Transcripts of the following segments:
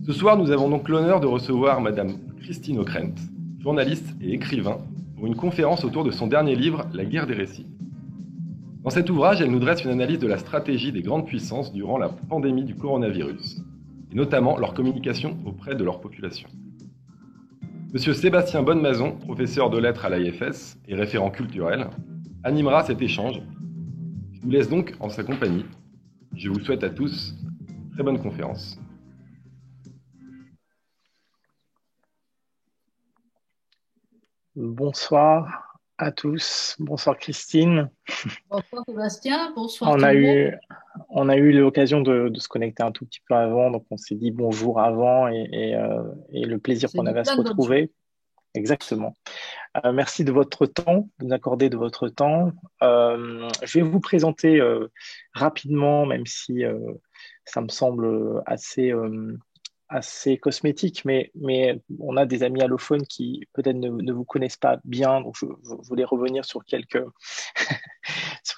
Ce soir, nous avons donc l'honneur de recevoir Madame Christine Ockrent, journaliste et écrivain, pour une conférence autour de son dernier livre, La guerre des récits. Dans cet ouvrage, elle nous dresse une analyse de la stratégie des grandes puissances durant la pandémie du coronavirus, et notamment leur communication auprès de leur population. Monsieur Sébastien Bonnemaison, professeur de lettres à l'IFS et référent culturel, animera cet échange. Je vous laisse donc en sa compagnie. Je vous souhaite à tous une très bonne conférence. Bonsoir à tous. Bonsoir Christine. Bonsoir Sébastien, bonsoir On tout a le monde. eu, on a eu l'occasion de se connecter un tout petit peu avant, donc on s'est dit bonjour avant et le plaisir C'est qu'on dit avait à se plein de bonnes choses. retrouver. Exactement. Merci de votre temps, de nous accorder de votre temps. Je vais vous présenter rapidement, même si ça me semble assez cosmétique, mais on a des amis allophones qui peut-être ne vous connaissent pas bien, donc je voulais revenir sur quelques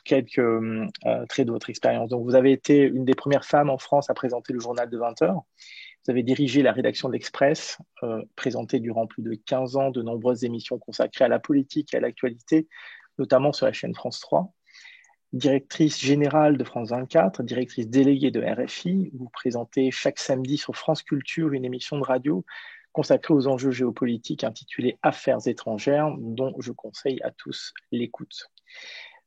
traits de votre expérience. Donc, vous avez été une des premières femmes en France à présenter le journal de 20 heures. Vous avez dirigé la rédaction de l'Express, présenté durant plus de 15 ans de nombreuses émissions consacrées à la politique et à l'actualité, notamment sur la chaîne France 3. Directrice générale de France 24, directrice déléguée de RFI, vous présentez chaque samedi sur France Culture une émission de radio consacrée aux enjeux géopolitiques intitulée Affaires étrangères, dont je conseille à tous l'écoute.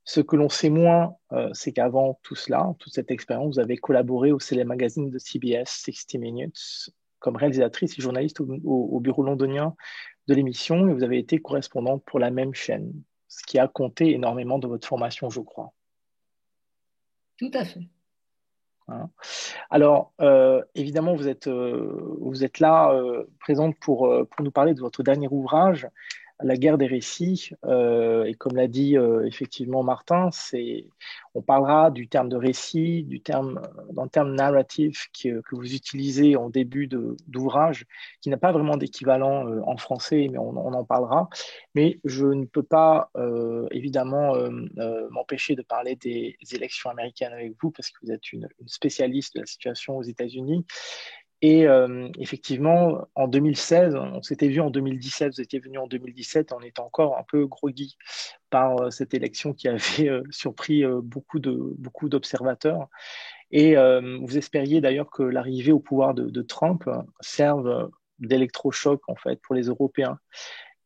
Ce que l'on sait moins, c'est qu'avant tout cela, toute cette expérience, vous avez collaboré au célèbre magazine de CBS, 60 Minutes, comme réalisatrice et journaliste au bureau londonien de l'émission, et vous avez été correspondante pour la même chaîne, ce qui a compté énormément de votre formation, je crois. Tout à fait. Hein. Alors, évidemment, vous êtes là, présente pour nous parler de votre dernier ouvrage, La guerre des récits. Et comme l'a dit effectivement Martin, on parlera du terme de récit, dans le terme narrative que vous utilisez en début d'ouvrage, qui n'a pas vraiment d'équivalent en français, mais on en parlera. Mais je ne peux pas évidemment m'empêcher de parler des élections américaines avec vous parce que vous êtes une spécialiste de la situation aux États-Unis. Et effectivement, en 2016, on s'était vu en 2017, vous étiez venu en 2017, on était encore un peu groggy par cette élection qui avait surpris beaucoup d'observateurs. Et vous espériez d'ailleurs que l'arrivée au pouvoir de Trump serve d'électrochoc en fait pour les Européens.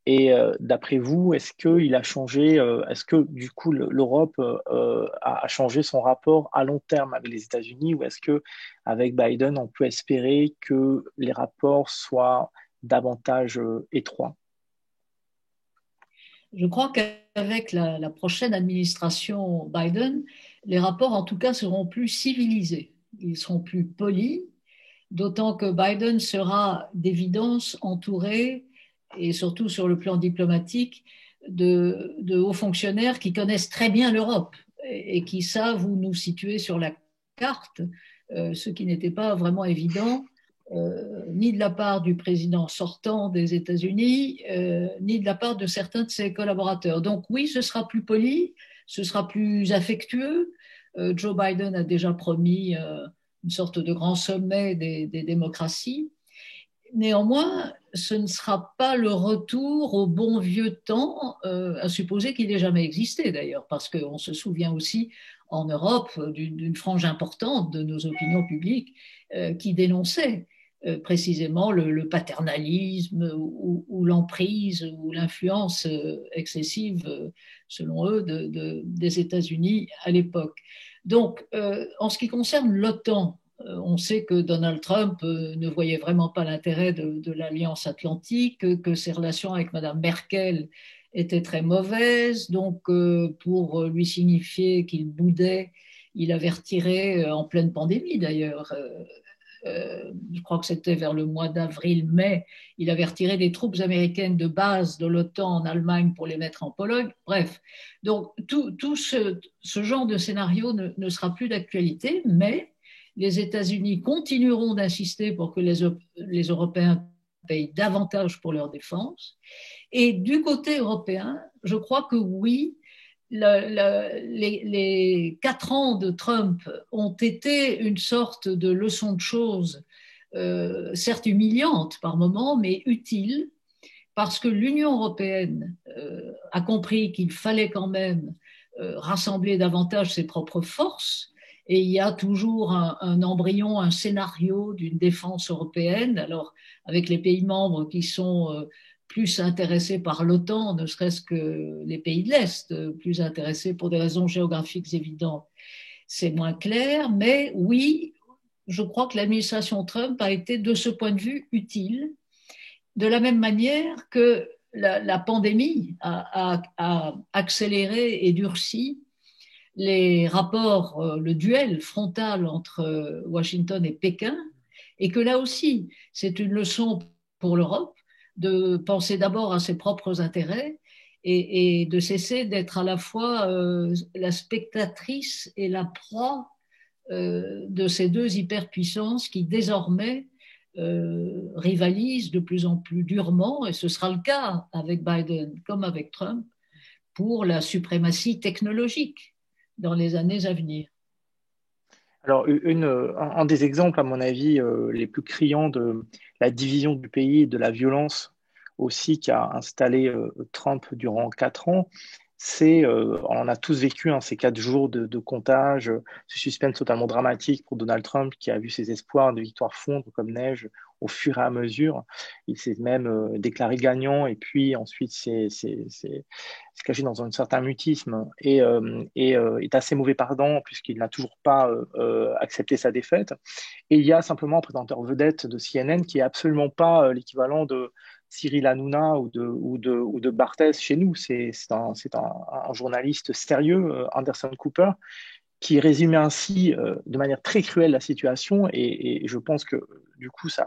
Et d'après vous, est-ce qu'il a changé, est-ce que du coup l'Europe a changé son rapport à long terme avec les États-Unis ou est-ce que avec Biden, on peut espérer que les rapports soient davantage étroits? Je crois qu'avec la prochaine administration Biden, les rapports en tout cas seront plus civilisés. Ils seront plus polis, d'autant que Biden sera d'évidence entouré, et surtout sur le plan diplomatique, de hauts fonctionnaires qui connaissent très bien l'Europe et qui savent où nous situer sur la carte, ce qui n'était pas vraiment évident, ni de la part du président sortant des États-Unis, ni de la part de certains de ses collaborateurs. Donc oui, ce sera plus poli, ce sera plus affectueux. Joe Biden a déjà promis une sorte de grand sommet des démocraties. Néanmoins, ce ne sera pas le retour au bon vieux temps, à supposer qu'il n'ait jamais existé d'ailleurs, parce qu'on se souvient aussi en Europe d'une frange importante de nos opinions publiques qui dénonçait précisément le paternalisme ou l'emprise ou l'influence excessive, selon eux, des États-Unis à l'époque. Donc, en ce qui concerne l'OTAN, on sait que Donald Trump ne voyait vraiment pas l'intérêt de l'Alliance Atlantique, que ses relations avec Mme Merkel étaient très mauvaises. Donc, pour lui signifier qu'il boudait, il avait retiré, en pleine pandémie d'ailleurs, je crois que c'était vers le mois d'avril-mai, il avait retiré des troupes américaines de base de l'OTAN en Allemagne pour les mettre en Pologne. Bref, donc tout ce genre de scénario ne sera plus d'actualité, mais les États-Unis continueront d'insister pour que les Européens payent davantage pour leur défense. Et du côté européen, je crois que oui, les 4 ans de Trump ont été une sorte de leçon de choses certes humiliante par moments, mais utile, parce que l'Union européenne a compris qu'il fallait quand même rassembler davantage ses propres forces. Et il y a toujours un embryon, un scénario d'une défense européenne. Alors, avec les pays membres qui sont plus intéressés par l'OTAN, ne serait-ce que les pays de l'Est, plus intéressés pour des raisons géographiques évidentes, c'est moins clair. Mais oui, je crois que l'administration Trump a été, de ce point de vue, utile, de la même manière que la pandémie a accéléré et durci les rapports, le duel frontal entre Washington et Pékin, et que là aussi, c'est une leçon pour l'Europe de penser d'abord à ses propres intérêts et de cesser d'être à la fois la spectatrice et la proie de ces deux hyperpuissances qui désormais rivalisent de plus en plus durement, et ce sera le cas avec Biden comme avec Trump, pour la suprématie technologique dans les années à venir. Alors, un des exemples, à mon avis, les plus criants de la division du pays et de la violence aussi qu'a installé Trump durant 4 ans, on en a tous vécu, hein, ces 4 jours de comptage, ce suspense totalement dramatique pour Donald Trump qui a vu ses espoirs de victoire fondre comme neige au fur et à mesure. Il s'est même déclaré gagnant et puis ensuite s'est caché dans un certain mutisme et est assez mauvais pardon puisqu'il n'a toujours pas accepté sa défaite. Et il y a simplement un présentateur vedette de CNN qui est absolument pas l'équivalent de Cyril Hanouna ou de Barthès chez nous. C'est un journaliste sérieux, Anderson Cooper, qui résumait ainsi de manière très cruelle la situation. Et je pense que du coup, ça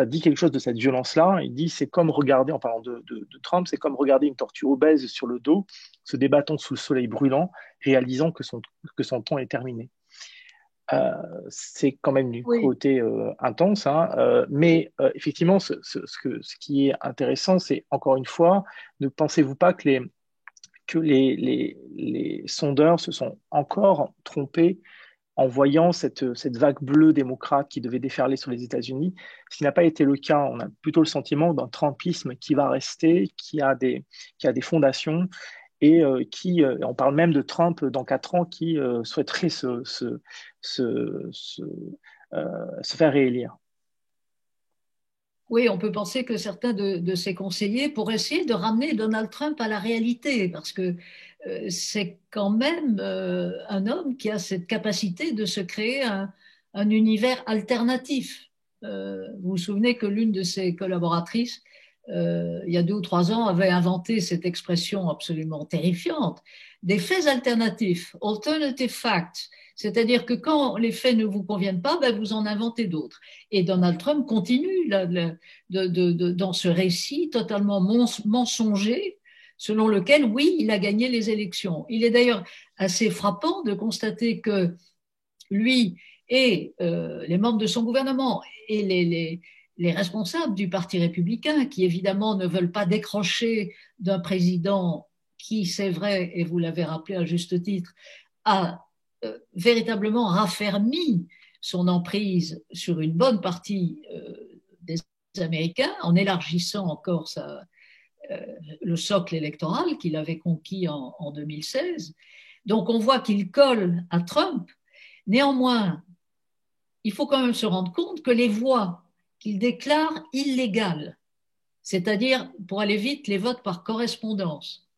dit quelque chose de cette violence-là. Il dit c'est comme regarder, en parlant de Trump, c'est comme regarder une tortue obèse sur le dos, se débattant sous le soleil brûlant, réalisant que son temps est terminé. C'est quand même d'une Oui, cruauté intense, hein, mais effectivement, ce qui est intéressant, c'est encore une fois, ne pensez-vous pas que les sondeurs se sont encore trompés en voyant cette vague bleue démocrate qui devait déferler sur les États-Unis, ce qui n'a pas été le cas. On a plutôt le sentiment d'un trumpisme qui va rester, qui a des fondations et on parle même de Trump dans 4 ans qui souhaiterait se, se faire réélire. oui, on peut penser que certains de ses conseillers pourraient essayer de ramener Donald Trump à la réalité, parce que c'est quand même un homme qui a cette capacité de se créer un univers alternatif. Vous vous souvenez que l'une de ses collaboratrices, il y a 2 ou 3 ans, avait inventé cette expression absolument terrifiante, des faits alternatifs, alternative facts. C'est-à-dire que quand les faits ne vous conviennent pas, ben vous en inventez d'autres. Et Donald Trump continue dans ce récit totalement mensonger, selon lequel, oui, il a gagné les élections. Il est d'ailleurs assez frappant de constater que lui et les membres de son gouvernement et les responsables du Parti républicain, qui évidemment ne veulent pas décrocher d'un président qui, c'est vrai, et vous l'avez rappelé à juste titre, a véritablement raffermi son emprise sur une bonne partie des Américains en élargissant encore le socle électoral qu'il avait conquis en 2016. Donc on voit qu'il colle à Trump. Néanmoins, il faut quand même se rendre compte que les voix qu'il déclare illégales, c'est-à-dire, pour aller vite, les votes par correspondance,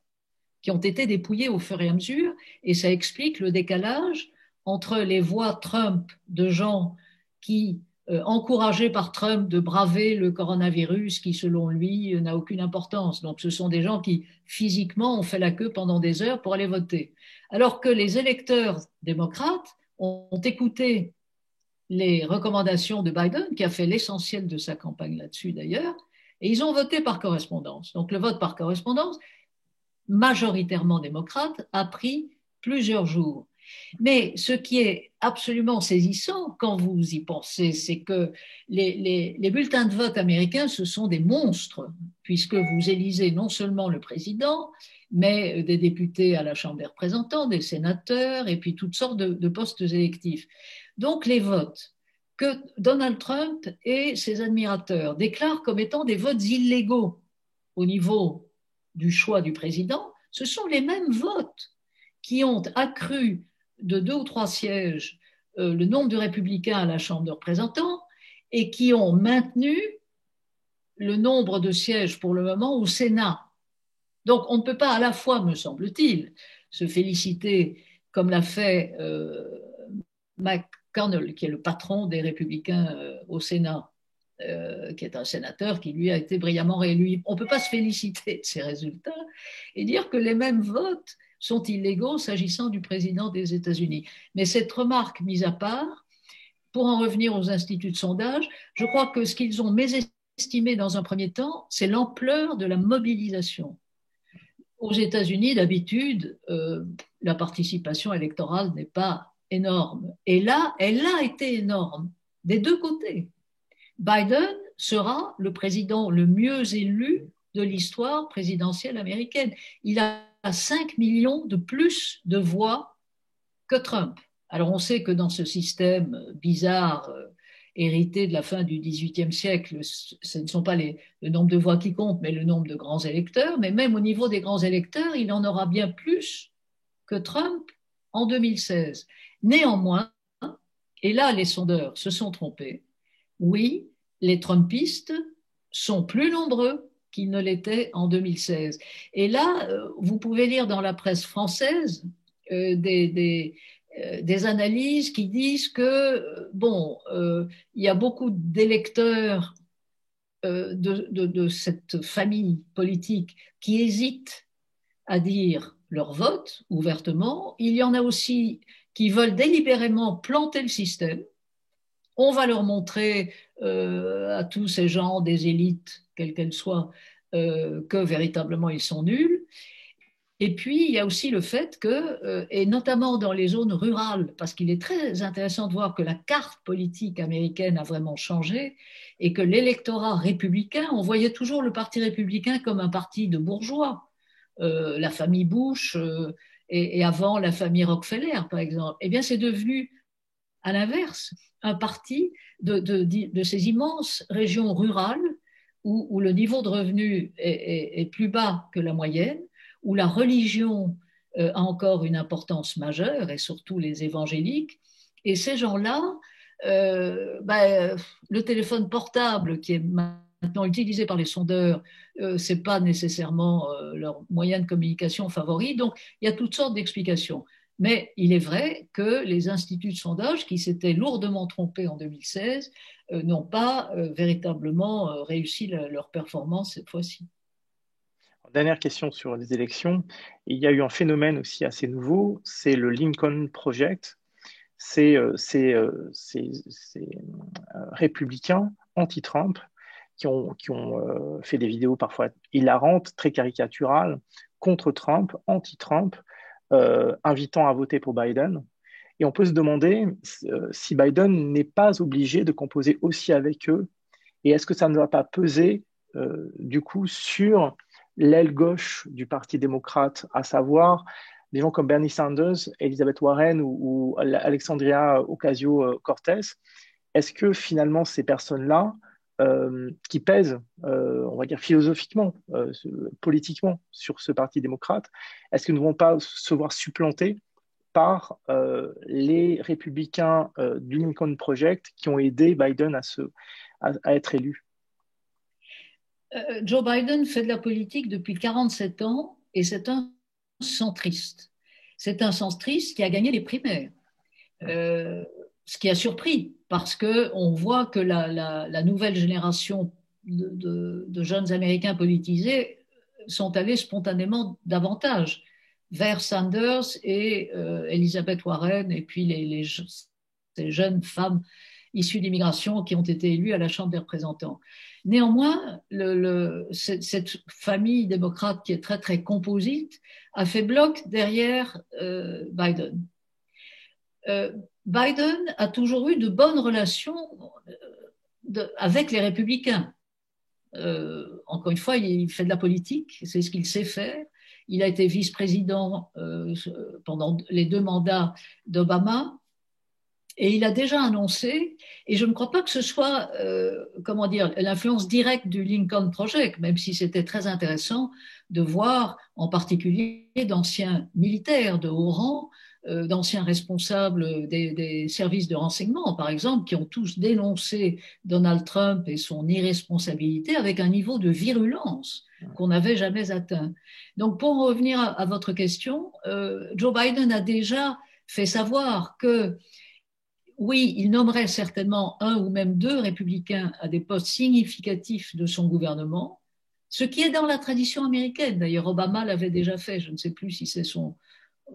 qui ont été dépouillés au fur et à mesure, et ça explique le décalage entre les voix Trump de gens qui, encouragés par Trump de braver le coronavirus qui, selon lui, n'a aucune importance. Donc ce sont des gens qui, physiquement, ont fait la queue pendant des heures pour aller voter. Alors que les électeurs démocrates ont écouté les recommandations de Biden, qui a fait l'essentiel de sa campagne là-dessus d'ailleurs, et ils ont voté par correspondance. Donc le vote par correspondance, majoritairement démocrate, a pris plusieurs jours. Mais ce qui est absolument saisissant quand vous y pensez, c'est que les bulletins de vote américains, ce sont des monstres, puisque vous élisez non seulement le président, mais des députés à la Chambre des représentants, des sénateurs, et puis toutes sortes de postes électifs. Donc les votes que Donald Trump et ses admirateurs déclarent comme étant des votes illégaux au niveau du choix du président, ce sont les mêmes votes qui ont accru de 2 ou 3 sièges le nombre de républicains à la Chambre des représentants et qui ont maintenu le nombre de sièges pour le moment au Sénat. Donc on ne peut pas à la fois, me semble-t-il, se féliciter comme l'a fait McConnell, qui est le patron des républicains au Sénat, qui est un sénateur qui lui a été brillamment réélu. On ne peut pas se féliciter de ces résultats et dire que les mêmes votes sont illégaux s'agissant du président des États-Unis. Mais cette remarque mise à part, pour en revenir aux instituts de sondage, je crois que ce qu'ils ont mésestimé dans un premier temps, c'est l'ampleur de la mobilisation. Aux États-Unis, d'habitude, la participation électorale n'est pas énorme. Et là, elle a été énorme, des deux côtés. Biden sera le président le mieux élu de l'histoire présidentielle américaine. Il a 5 millions de plus de voix que Trump. Alors on sait que dans ce système bizarre, hérité de la fin du XVIIIe siècle, ce ne sont pas le nombre de voix qui compte, mais le nombre de grands électeurs. Mais même au niveau des grands électeurs, il en aura bien plus que Trump en 2016. Néanmoins, et là les sondeurs se sont trompés, oui, les Trumpistes sont plus nombreux qu'ils ne l'étaient en 2016. Et là, vous pouvez lire dans la presse française des analyses qui disent que, bon, il y a beaucoup d'électeurs de cette famille politique qui hésitent à dire leur vote ouvertement. Il y en a aussi qui veulent délibérément planter le système. On va leur montrer à tous ces gens des élites, quelles qu'elles soient, que véritablement ils sont nuls. Et puis, il y a aussi le fait que, et notamment dans les zones rurales, parce qu'il est très intéressant de voir que la carte politique américaine a vraiment changé et que l'électorat républicain, on voyait toujours le Parti républicain comme un parti de bourgeois, la famille Bush et avant la famille Rockefeller, par exemple. Eh bien, c'est devenu, à l'inverse, un parti de ces immenses régions rurales où le niveau de revenu est plus bas que la moyenne, où la religion a encore une importance majeure, et surtout les évangéliques. Et ces gens-là, le téléphone portable qui est maintenant utilisé par les sondeurs, ce n'est pas nécessairement leur moyen de communication favori. Donc, il y a toutes sortes d'explications. Mais il est vrai que les instituts de sondage, qui s'étaient lourdement trompés en 2016, n'ont pas véritablement réussi leur performance cette fois-ci. Dernière question sur les élections. Il y a eu un phénomène aussi assez nouveau, c'est le Lincoln Project. C'est républicains anti-Trump qui ont fait des vidéos parfois hilarantes, très caricaturales, contre Trump, anti-Trump, invitant à voter pour Biden. Et on peut se demander si Biden n'est pas obligé de composer aussi avec eux, et est-ce que ça ne va pas peser du coup sur l'aile gauche du Parti démocrate, à savoir des gens comme Bernie Sanders, Elizabeth Warren ou Alexandria Ocasio-Cortez. Est-ce que finalement ces personnes-là, qui pèsent, on va dire philosophiquement, politiquement sur ce Parti démocrate, est-ce qu'ils ne vont pas se voir supplantés par les républicains du Lincoln Project qui ont aidé Biden à être élu? Joe Biden fait de la politique depuis 47 ans et c'est un centriste. C'est un centriste qui a gagné les primaires. Ce qui a surpris, parce qu'on voit que la nouvelle génération de jeunes Américains politisés sont allés spontanément davantage vers Sanders et Elizabeth Warren, et puis ces jeunes femmes issues d'immigration qui ont été élues à la Chambre des représentants. Néanmoins, cette famille démocrate qui est très, très composite a fait bloc derrière Biden. Biden a toujours eu de bonnes relations avec les républicains. Encore une fois, il fait de la politique, c'est ce qu'il sait faire. Il a été vice-président pendant les 2 mandats d'Obama. Et il a déjà annoncé, et je ne crois pas que ce soit, comment dire, l'influence directe du Lincoln Project, même si c'était très intéressant de voir en particulier d'anciens militaires de haut rang, d'anciens responsables des services de renseignement, par exemple, qui ont tous dénoncé Donald Trump et son irresponsabilité avec un niveau de virulence qu'on n'avait jamais atteint. Donc, pour revenir à votre question, Joe Biden a déjà fait savoir que oui, il nommerait certainement un ou même deux républicains à des postes significatifs de son gouvernement, ce qui est dans la tradition américaine. D'ailleurs, Obama l'avait déjà fait. Je ne sais plus si c'est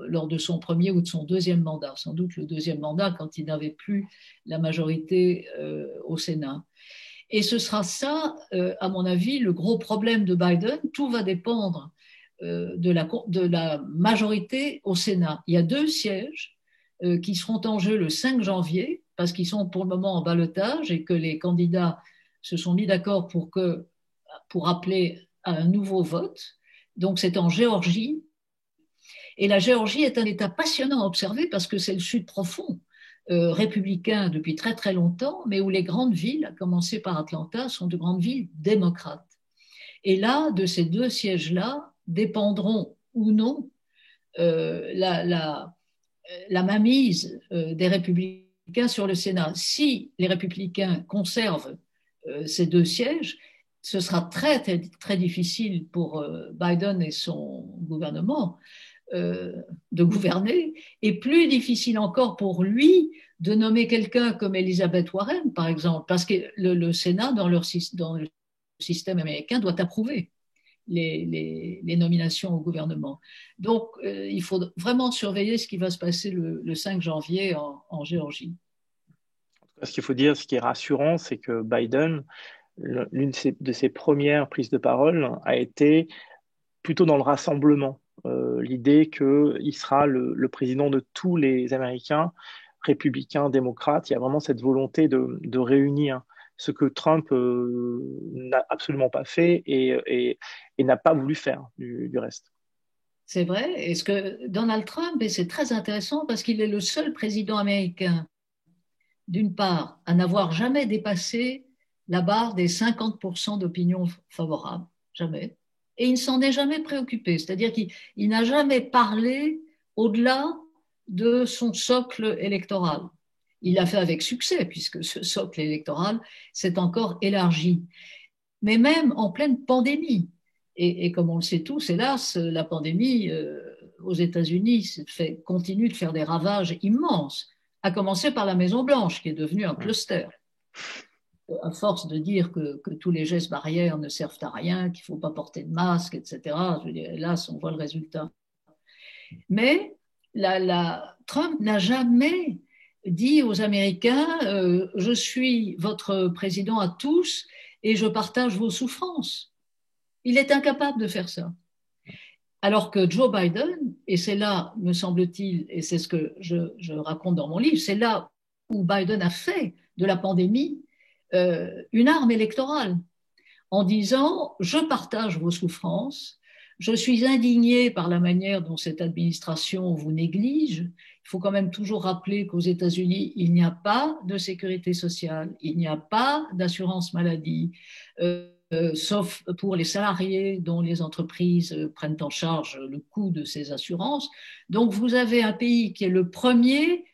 lors de son premier ou de son deuxième mandat, sans doute le deuxième mandat quand il n'avait plus la majorité au Sénat. Et ce sera ça, à mon avis, le gros problème de Biden. Tout va dépendre de la majorité au Sénat. Il y a 2 sièges qui seront en jeu le 5 janvier, parce qu'ils sont pour le moment en ballottage et que les candidats se sont mis d'accord pour appeler à un nouveau vote. Donc c'est en Géorgie. Et la Géorgie est un État passionnant à observer parce que c'est le sud profond, républicain depuis très très longtemps, mais où les grandes villes, à commencer par Atlanta, sont de grandes villes démocrates. Et là, de ces 2 sièges-là, dépendront ou non la mainmise des républicains sur le Sénat. Si les républicains conservent ces 2 sièges, ce sera très, très, très difficile pour Biden et son gouvernement de gouverner, et plus difficile encore pour lui de nommer quelqu'un comme Elizabeth Warren, par exemple, parce que le Sénat, dans le système américain, doit approuver les nominations au gouvernement. Donc, il faut vraiment surveiller ce qui va se passer le 5 janvier en Géorgie. Ce qu'il faut dire, ce qui est rassurant, c'est que Biden, l'une de ses premières prises de parole a été plutôt dans le rassemblement. L'idée qu'il sera le président de tous les Américains, républicains, démocrates. Il y a vraiment cette volonté de réunir ce que Trump n'a absolument pas fait et n'a pas voulu faire du reste. C'est vrai. Et ce que Donald Trump, et c'est très intéressant parce qu'il est le seul président américain, d'une part, à n'avoir jamais dépassé la barre des 50% d'opinion favorable. Jamais. Et il ne s'en est jamais préoccupé. C'est-à-dire qu'il n'a jamais parlé au-delà de son socle électoral. Il l'a fait avec succès, puisque ce socle électoral s'est encore élargi. Mais même en pleine pandémie, et comme on le sait tous, hélas, la pandémie aux États-Unis continue de faire des ravages immenses, à commencer par la Maison-Blanche, qui est devenue un cluster. À force de dire que tous les gestes barrières ne servent à rien, qu'il ne faut pas porter de masque, etc., je veux dire, hélas, on voit le résultat. Mais Trump n'a jamais dit aux Américains je suis votre président à tous et je partage vos souffrances. Il est incapable de faire ça. Alors que Joe Biden, et c'est là, me semble-t-il, et c'est ce que je raconte dans mon livre, c'est là où Biden a fait de la pandémie une arme électorale, en disant je partage vos souffrances, je suis indigné par la manière dont cette administration vous néglige. Il faut quand même toujours rappeler qu'aux États-Unis, il n'y a pas de sécurité sociale, il n'y a pas d'assurance maladie, sauf pour les salariés dont les entreprises prennent en charge le coût de ces assurances. Donc vous avez un pays qui est le premier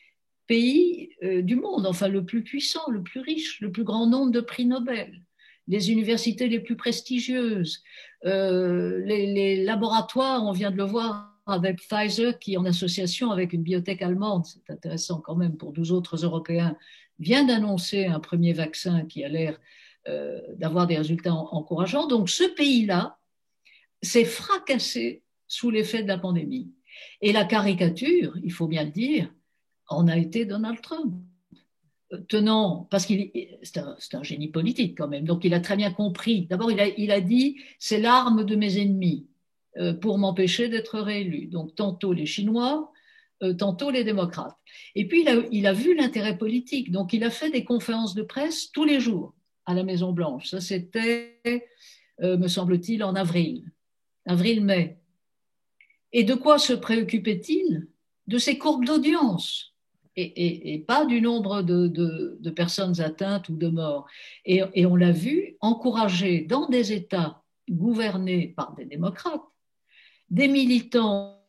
pays du monde, enfin le plus puissant, le plus riche, le plus grand nombre de prix Nobel, les universités les plus prestigieuses, les laboratoires, on vient de le voir avec Pfizer qui, en association avec une biotech allemande, c'est intéressant quand même pour 12 autres Européens, vient d'annoncer un premier vaccin qui a l'air d'avoir des résultats encourageants. Donc ce pays-là s'est fracassé sous l'effet de la pandémie. Et la caricature, il faut bien le dire, en a été Donald Trump. Tenant, parce qu'il c'est un génie politique quand même, donc il a très bien compris. D'abord, il a dit c'est l'arme de mes ennemis pour m'empêcher d'être réélu. Donc tantôt les Chinois, tantôt les démocrates. Et puis il a vu l'intérêt politique, donc il a fait des conférences de presse tous les jours à la Maison-Blanche. Ça c'était, me semble-t-il, en avril-mai. Et de quoi se préoccupait-il? De ses courbes d'audience. et pas du nombre de personnes atteintes ou de morts. Et on l'a vu encourager dans des États gouvernés par des démocrates, des militants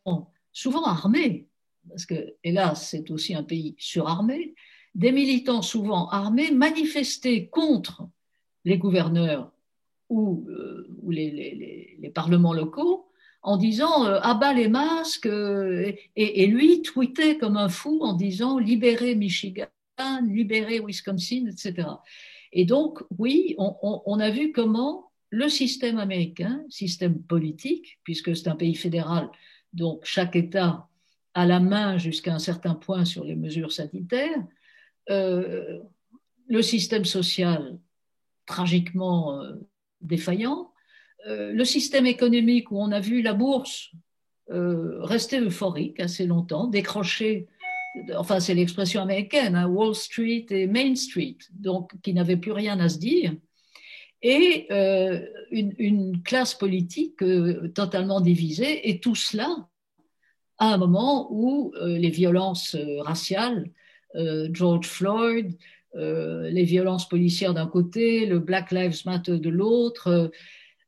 souvent armés, parce que, hélas, c'est aussi un pays surarmé, des militants souvent armés manifester contre les gouverneurs ou les parlements locaux en disant abat les masques et lui tweetait comme un fou en disant libérez Michigan, libérez Wisconsin, etc. Et donc, oui, on a vu comment le système américain, système politique, puisque c'est un pays fédéral, donc chaque État a la main jusqu'à un certain point sur les mesures sanitaires, euh, le système social tragiquement défaillant, le système économique où on a vu la bourse rester euphorique assez longtemps, décrocher, enfin c'est l'expression américaine, hein, Wall Street et Main Street, donc qui n'avaient plus rien à se dire, et une classe politique totalement divisée, et tout cela à un moment où les violences raciales, George Floyd, les violences policières d'un côté, le Black Lives Matter de l'autre,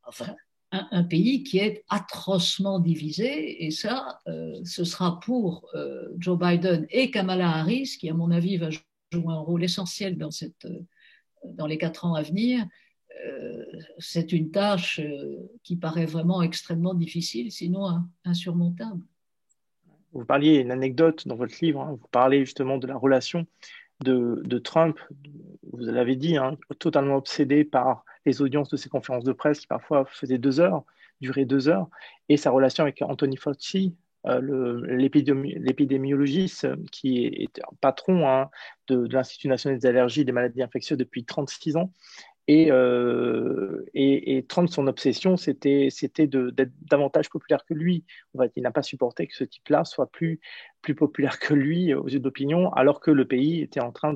enfin, un pays qui est atrocement divisé. Et ça, ce sera pour Joe Biden et Kamala Harris, qui, à mon avis, va jouer un rôle essentiel dans les 4 ans à venir. C'est une tâche qui paraît vraiment extrêmement difficile, sinon insurmontable. Vous parliez une anecdote dans votre livre, hein, vous parlez justement de la relation de Trump, vous l'avez dit, hein, totalement obsédé par les audiences de ses conférences de presse qui parfois faisaient 2 heures, duraient 2 heures, et sa relation avec Anthony Fauci, l'épidémiologiste qui est un patron, hein, de l'Institut national des allergies et des maladies infectieuses depuis 36 ans. Et Trump, son obsession, c'était d'être davantage populaire que lui. En fait, il n'a pas supporté que ce type-là soit plus populaire que lui aux yeux de l'opinion, alors que le pays était en train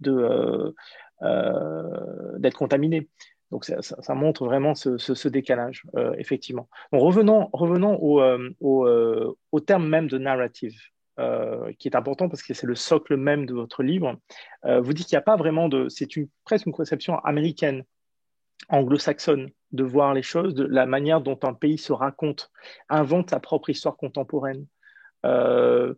d'être contaminé. Donc ça montre vraiment ce décalage, effectivement. Donc revenons au terme même de narrative, qui est important parce que c'est le socle même de votre livre. Vous dites qu'il n'y a pas vraiment presque une conception américaine, anglo-saxonne, de voir les choses, de la manière dont un pays se raconte, invente sa propre histoire contemporaine. Euh,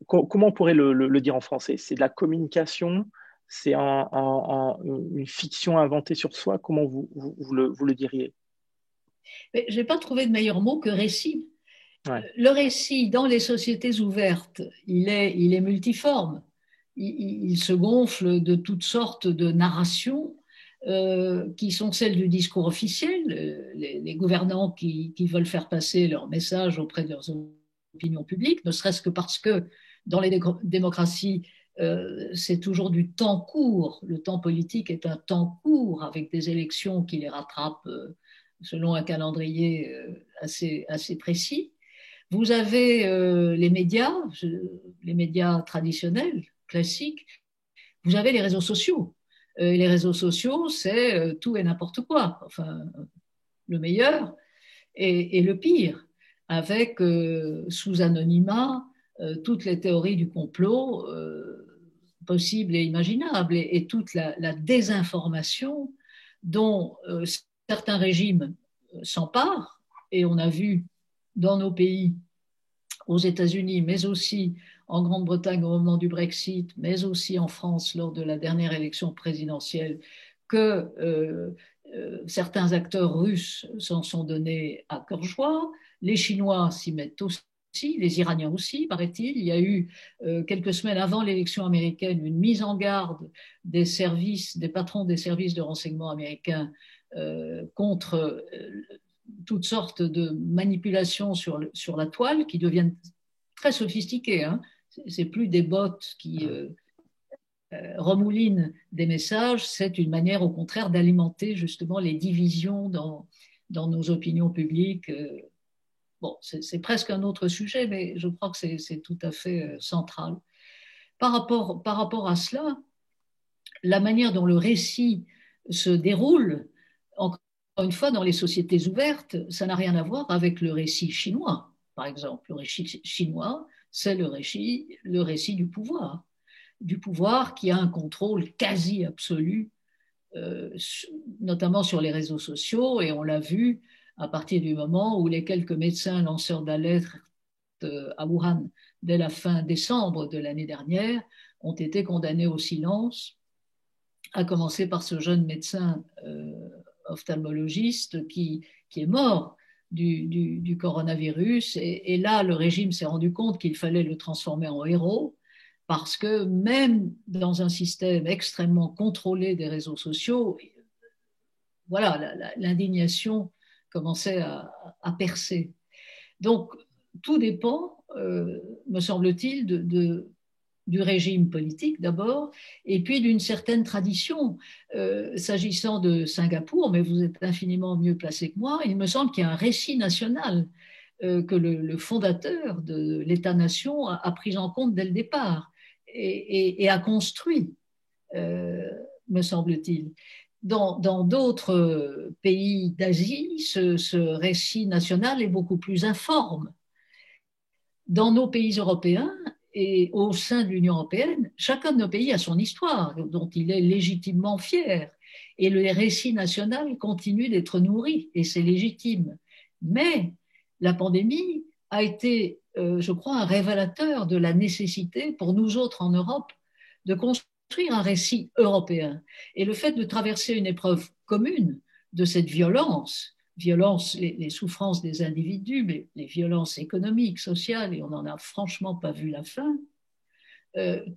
Comment on pourrait le dire en français? C'est de la communication, c'est une fiction inventée sur soi. Comment vous le diriez? Je n'ai pas trouvé de meilleur mot que récit. Ouais. Le récit dans les sociétés ouvertes, il est multiforme. Il se gonfle de toutes sortes de narrations qui sont celles du discours officiel, les gouvernants qui veulent faire passer leur message auprès de leurs opinions publiques, ne serait-ce que parce que dans les démocraties, c'est toujours du temps court. Le temps politique est un temps court avec des élections qui les rattrapent selon un calendrier assez précis. Vous avez les médias traditionnels, classiques. Vous avez les réseaux sociaux. Les réseaux sociaux, c'est tout et n'importe quoi. Enfin, le meilleur et le pire, avec sous anonymat toutes les théories du complot possibles et imaginables et toute la désinformation dont certains régimes s'emparent. Et on a vu dans nos pays, aux États-Unis, mais aussi en Grande-Bretagne au moment du Brexit, mais aussi en France lors de la dernière élection présidentielle, que certains acteurs russes s'en sont donnés à cœur joie. Les Chinois s'y mettent aussi. Les Iraniens aussi, paraît-il. Il y a eu, quelques semaines avant l'élection américaine, une mise en garde des patrons des services de renseignement américains contre toutes sortes de manipulations sur la toile qui deviennent très sophistiquées. Hein. C'est plus des bots qui remoulinent des messages, c'est une manière au contraire d'alimenter justement les divisions dans nos opinions publiques. Bon, c'est presque un autre sujet, mais je crois que c'est tout à fait central. Par rapport à cela, la manière dont le récit se déroule, encore une fois, dans les sociétés ouvertes, ça n'a rien à voir avec le récit chinois, par exemple. Le récit chinois, c'est le récit du pouvoir. du pouvoir qui a un contrôle quasi absolu, notamment sur les réseaux sociaux, et on l'a vu à partir du moment où les quelques médecins lanceurs d'alerte à Wuhan dès la fin décembre de l'année dernière ont été condamnés au silence, à commencer par ce jeune médecin ophtalmologiste qui est mort du coronavirus. Et là, le régime s'est rendu compte qu'il fallait le transformer en héros, parce que même dans un système extrêmement contrôlé des réseaux sociaux, voilà, l'indignation commençait à percer. Donc, tout dépend, me semble-t-il, du régime politique d'abord, et puis d'une certaine tradition. S'agissant de Singapour, mais vous êtes infiniment mieux placé que moi, il me semble qu'il y a un récit national que le fondateur de l'État-nation a pris en compte dès le départ et a construit, me semble-t-il. Dans d'autres pays d'Asie, ce récit national est beaucoup plus informe. Dans nos pays européens et au sein de l'Union européenne, chacun de nos pays a son histoire dont il est légitimement fier. Et le récit national continue d'être nourri, et c'est légitime. Mais la pandémie a été, je crois, un révélateur de la nécessité pour nous autres en Europe de construire un récit européen. Et le fait de traverser une épreuve commune de cette violence, les souffrances des individus, mais les violences économiques, sociales, et on n'en a franchement pas vu la fin,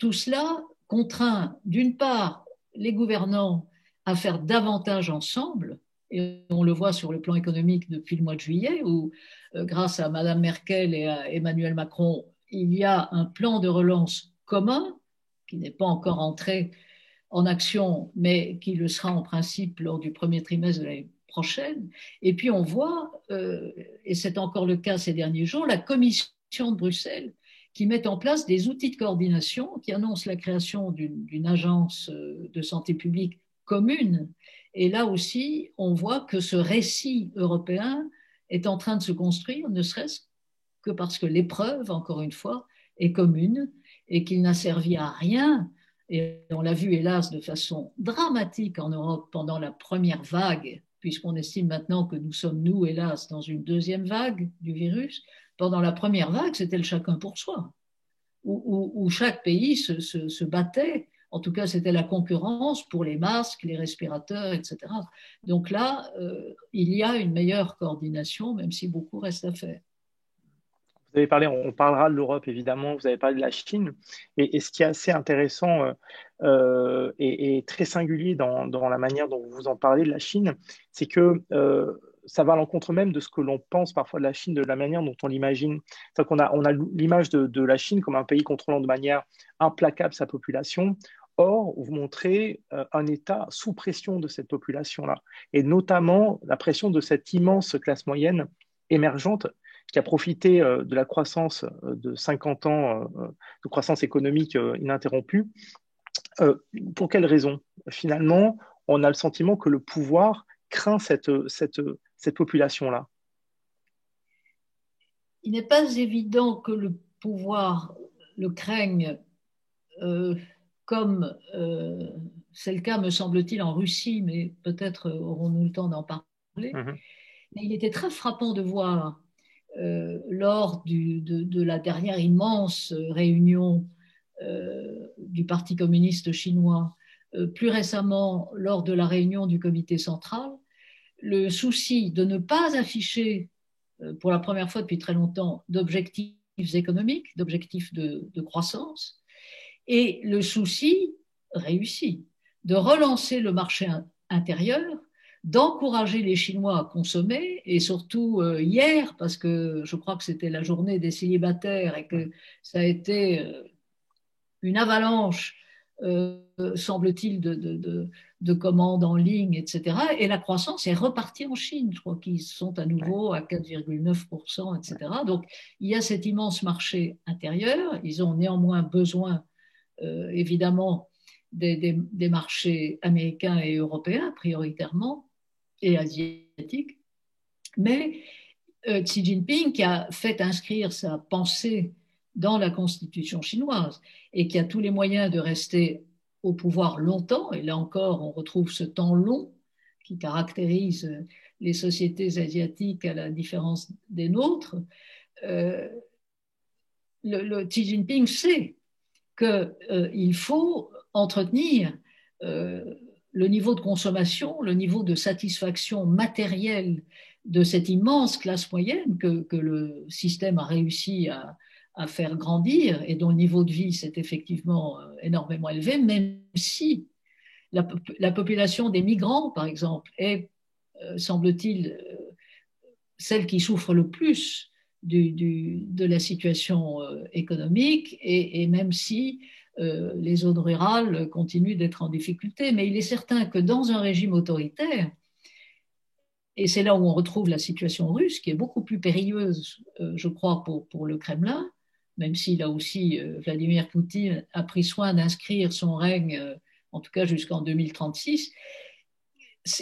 tout cela contraint d'une part les gouvernants à faire davantage ensemble, et on le voit sur le plan économique depuis le mois de juillet, où grâce à Mme Merkel et à Emmanuel Macron, il y a un plan de relance commun qui n'est pas encore entré en action, mais qui le sera en principe lors du premier trimestre de l'année prochaine. Et puis on voit, et c'est encore le cas ces derniers jours, la Commission de Bruxelles qui met en place des outils de coordination, qui annonce la création d'une agence de santé publique commune. Et là aussi, on voit que ce récit européen est en train de se construire, ne serait-ce que parce que l'épreuve, encore une fois, est commune et qu'il n'a servi à rien. Et on l'a vu, hélas, de façon dramatique en Europe pendant la première vague, puisqu'on estime maintenant que nous sommes, nous, hélas, dans une deuxième vague du virus. Pendant la première vague, c'était le chacun pour soi, où chaque pays se battait. En tout cas, c'était la concurrence pour les masques, les respirateurs, etc. Donc là, il y a une meilleure coordination, même si beaucoup reste à faire. Vous avez parlé, on parlera de l'Europe évidemment, vous avez parlé de la Chine, et ce qui est assez intéressant et très singulier dans la manière dont vous en parlez de la Chine, c'est que ça va à l'encontre même de ce que l'on pense parfois de la Chine, de la manière dont on l'imagine. C'est-à-dire on a l'image de la Chine comme un pays contrôlant de manière implacable sa population. Or, vous montrez un État sous pression de cette population-là, et notamment la pression de cette immense classe moyenne émergente qui a profité de la croissance de 50 ans de croissance économique ininterrompue. Pour quelles raisons? Finalement, on a le sentiment que le pouvoir craint cette population-là. Il n'est pas évident que le pouvoir le craigne comme c'est le cas, me semble-t-il, en Russie, mais peut-être aurons-nous le temps d'en parler. Mm-hmm. Mais il était très frappant de voir lors de la dernière immense réunion du Parti communiste chinois, plus récemment lors de la réunion du comité central, le souci de ne pas afficher, pour la première fois depuis très longtemps, d'objectifs économiques, d'objectifs de croissance, et le souci réussi de relancer le marché intérieur, d'encourager les Chinois à consommer, et surtout hier, parce que je crois que c'était la journée des célibataires et que ça a été une avalanche, semble-t-il, de commandes en ligne, etc. Et la croissance est repartie en Chine. Je crois qu'ils sont à nouveau à 4,9%, etc. Donc, il y a cet immense marché intérieur. Ils ont néanmoins besoin, évidemment, des marchés américains et européens, prioritairement, et asiatiques. Mais Xi Jinping, qui a fait inscrire sa pensée dans la constitution chinoise et qui a tous les moyens de rester au pouvoir longtemps, et là encore on retrouve ce temps long qui caractérise les sociétés asiatiques à la différence des nôtres, Xi Jinping sait qu'il faut entretenir le niveau de consommation, le niveau de satisfaction matérielle de cette immense classe moyenne que le système a réussi à faire grandir et dont le niveau de vie s'est effectivement énormément élevé, même si la population des migrants, par exemple, est, semble-t-il, celle qui souffre le plus de la situation économique, et même si les zones rurales continuent d'être en difficulté. Mais il est certain que dans un régime autoritaire, et c'est là où on retrouve la situation russe, qui est beaucoup plus périlleuse, je crois, pour le Kremlin, même si là aussi Vladimir Poutine a pris soin d'inscrire son règne, en tout cas jusqu'en 2036,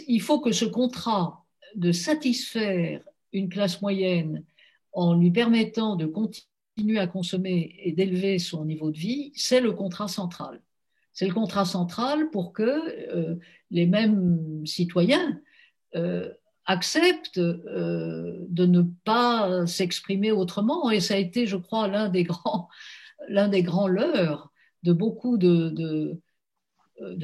il faut que ce contrat de satisfaire une classe moyenne en lui permettant de continuer à consommer et d'élever son niveau de vie, c'est le contrat central. C'est le contrat central pour que les mêmes citoyens acceptent de ne pas s'exprimer autrement. Et ça a été, je crois, l'un des grands leurres de beaucoup de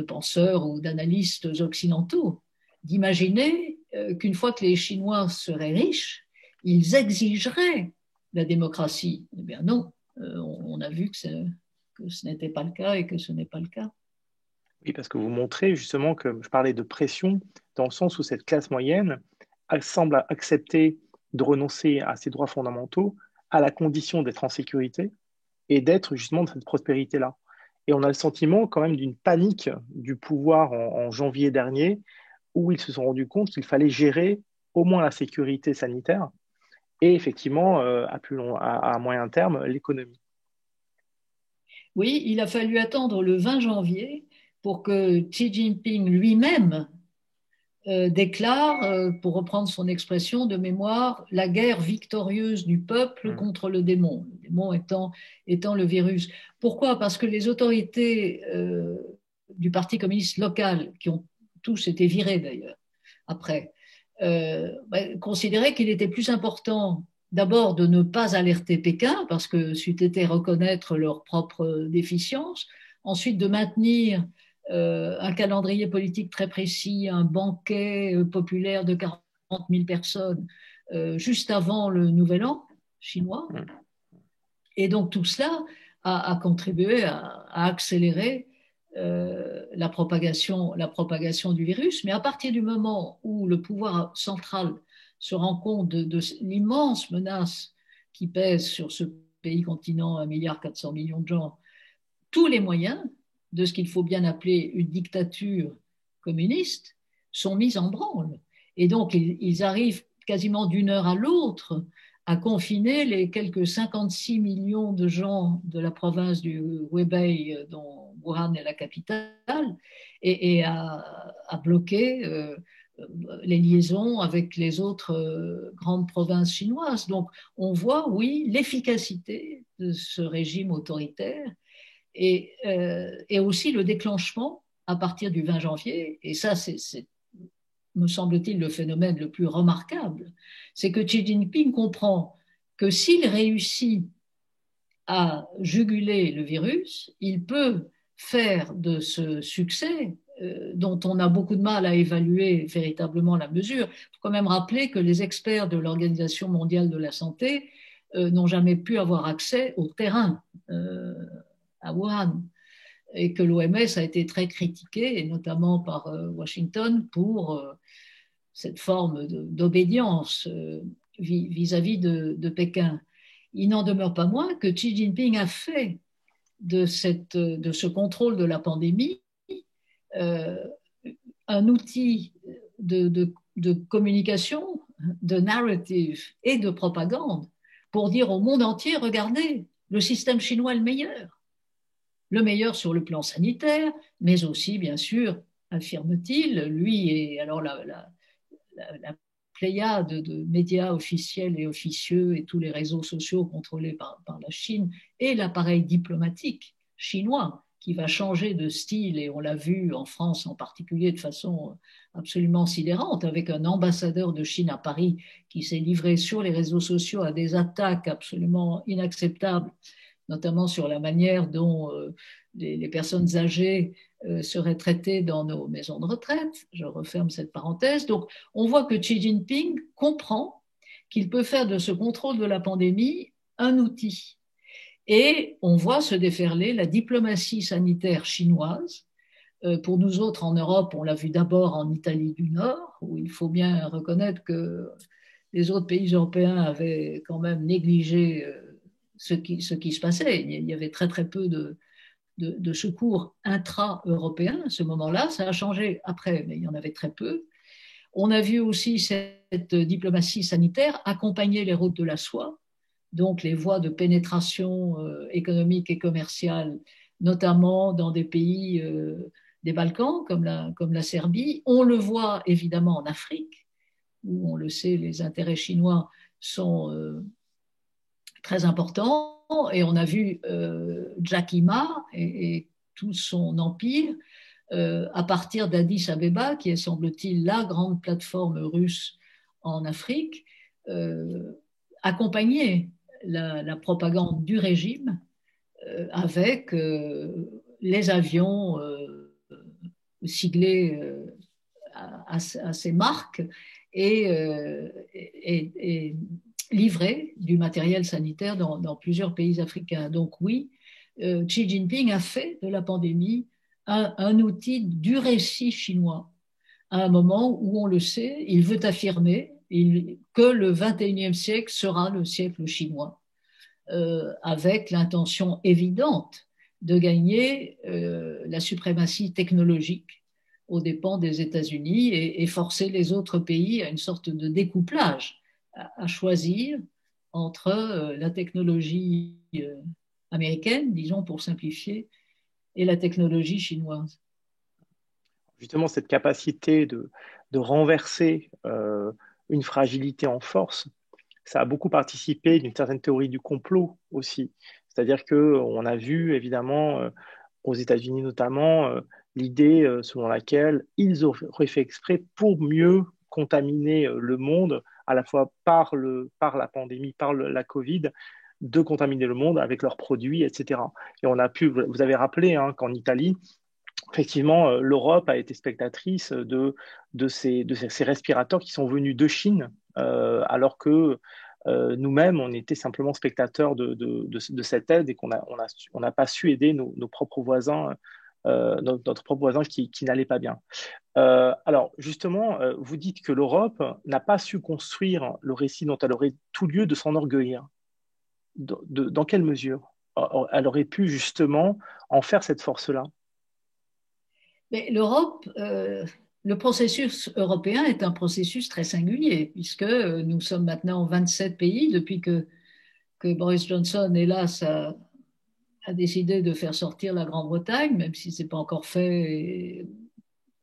penseurs ou d'analystes occidentaux, d'imaginer qu'une fois que les Chinois seraient riches, ils exigeraient la démocratie. Eh bien non, on a vu que ce n'était pas le cas et que ce n'est pas le cas. Oui, parce que vous montrez justement que je parlais de pression dans le sens où cette classe moyenne semble accepter de renoncer à ses droits fondamentaux à la condition d'être en sécurité et d'être justement dans cette prospérité-là. Et on a le sentiment quand même d'une panique du pouvoir en janvier dernier où ils se sont rendus compte qu'il fallait gérer au moins la sécurité sanitaire et effectivement, à moyen terme, l'économie. Oui, il a fallu attendre le 20 janvier pour que Xi Jinping lui-même déclare, pour reprendre son expression de mémoire, la guerre victorieuse du peuple contre le démon étant le virus. Pourquoi? Parce que les autorités du Parti communiste local, qui ont tous été virés d'ailleurs après, considéraient qu'il était plus important d'abord de ne pas alerter Pékin, parce que c'eût été reconnaître leur propre déficience, ensuite de maintenir un calendrier politique très précis, un banquet populaire de 40 000 personnes juste avant le Nouvel An chinois. Et donc tout cela a contribué à accélérer la propagation du virus. Mais à partir du moment où le pouvoir central se rend compte de l'immense menace qui pèse sur ce pays continent, 1,4 milliard de gens, tous les moyens de ce qu'il faut bien appeler une dictature communiste sont mis en branle. Et donc, ils arrivent quasiment d'une heure à l'autre à confiner les quelques 56 millions de gens de la province du Hubei, dont Wuhan est la capitale, et à bloquer les liaisons avec les autres grandes provinces chinoises. Donc, on voit, oui, l'efficacité de ce régime autoritaire et aussi le déclenchement à partir du 20 janvier, et ça c'est me semble-t-il le phénomène le plus remarquable, c'est que Xi Jinping comprend que s'il réussit à juguler le virus, il peut faire de ce succès dont on a beaucoup de mal à évaluer véritablement la mesure. Il faut quand même rappeler que les experts de l'Organisation mondiale de la santé n'ont jamais pu avoir accès au terrain à Wuhan, et que l'OMS a été très critiquée, et notamment par Washington, pour cette forme d'obédience vis-à-vis de Pékin. Il n'en demeure pas moins que Xi Jinping a fait de ce contrôle de la pandémie un outil de communication, de narrative et de propagande pour dire au monde entier, regardez, le système chinois est le meilleur sur le plan sanitaire, mais aussi, bien sûr, affirme-t-il, lui et alors la pléiade de médias officiels et officieux et tous les réseaux sociaux contrôlés par la Chine et l'appareil diplomatique chinois qui va changer de style, et on l'a vu en France en particulier de façon absolument sidérante, avec un ambassadeur de Chine à Paris qui s'est livré sur les réseaux sociaux à des attaques absolument inacceptables, notamment sur la manière dont les personnes âgées seraient traitées dans nos maisons de retraite. Je referme cette parenthèse. Donc, on voit que Xi Jinping comprend qu'il peut faire de ce contrôle de la pandémie un outil. Et on voit se déferler la diplomatie sanitaire chinoise. Pour nous autres en Europe, on l'a vu d'abord en Italie du Nord, où il faut bien reconnaître que les autres pays européens avaient quand même négligé ce qui se passait. Il y avait très très peu de secours intra-européens à ce moment-là. Ça a changé après, mais il y en avait très peu. On a vu aussi cette diplomatie sanitaire accompagner les routes de la soie, donc les voies de pénétration économique et commerciale, notamment dans des pays des Balkans comme la Serbie. On le voit évidemment en Afrique, où on le sait, les intérêts chinois sont très importants. Et on a vu Jack Ma et tout son empire à partir d'Addis Abeba, qui est, semble-t-il, la grande plateforme russe en Afrique, accompagner la propagande du régime avec les avions siglés à ces marques et livrer du matériel sanitaire dans plusieurs pays africains. Donc oui, Xi Jinping a fait de la pandémie un outil du récit chinois, à un moment où, on le sait, il veut affirmer que le XXIe siècle sera le siècle chinois, avec l'intention évidente de gagner la suprématie technologique aux dépens des États-Unis et forcer les autres pays à une sorte de découplage, à choisir entre la technologie américaine, disons pour simplifier, et la technologie chinoise. Justement, cette capacité de renverser une fragilité en force, ça a beaucoup participé d'une certaine théorie du complot aussi. C'est-à-dire qu'on a vu, évidemment, aux États-Unis notamment, l'idée selon laquelle ils auraient fait exprès pour mieux contaminer le monde, à la fois par la pandémie, par la Covid, de contaminer le monde avec leurs produits, etc. Et on a pu, vous avez rappelé qu'en Italie, effectivement, l'Europe a été spectatrice de ces respirateurs qui sont venus de Chine, alors que nous-mêmes, on était simplement spectateurs de cette aide et qu'on n'a pas su aider nos propres voisins, notre propre voisin qui n'allait pas bien. Alors, justement, vous dites que l'Europe n'a pas su construire le récit dont elle aurait tout lieu de s'enorgueillir. Dans quelle mesure elle aurait pu justement en faire cette force-là? Mais l'Europe, le processus européen est un processus très singulier, puisque nous sommes maintenant 27 pays depuis que Boris Johnson, hélas, a décidé de faire sortir la Grande-Bretagne, même si ce n'est pas encore fait, et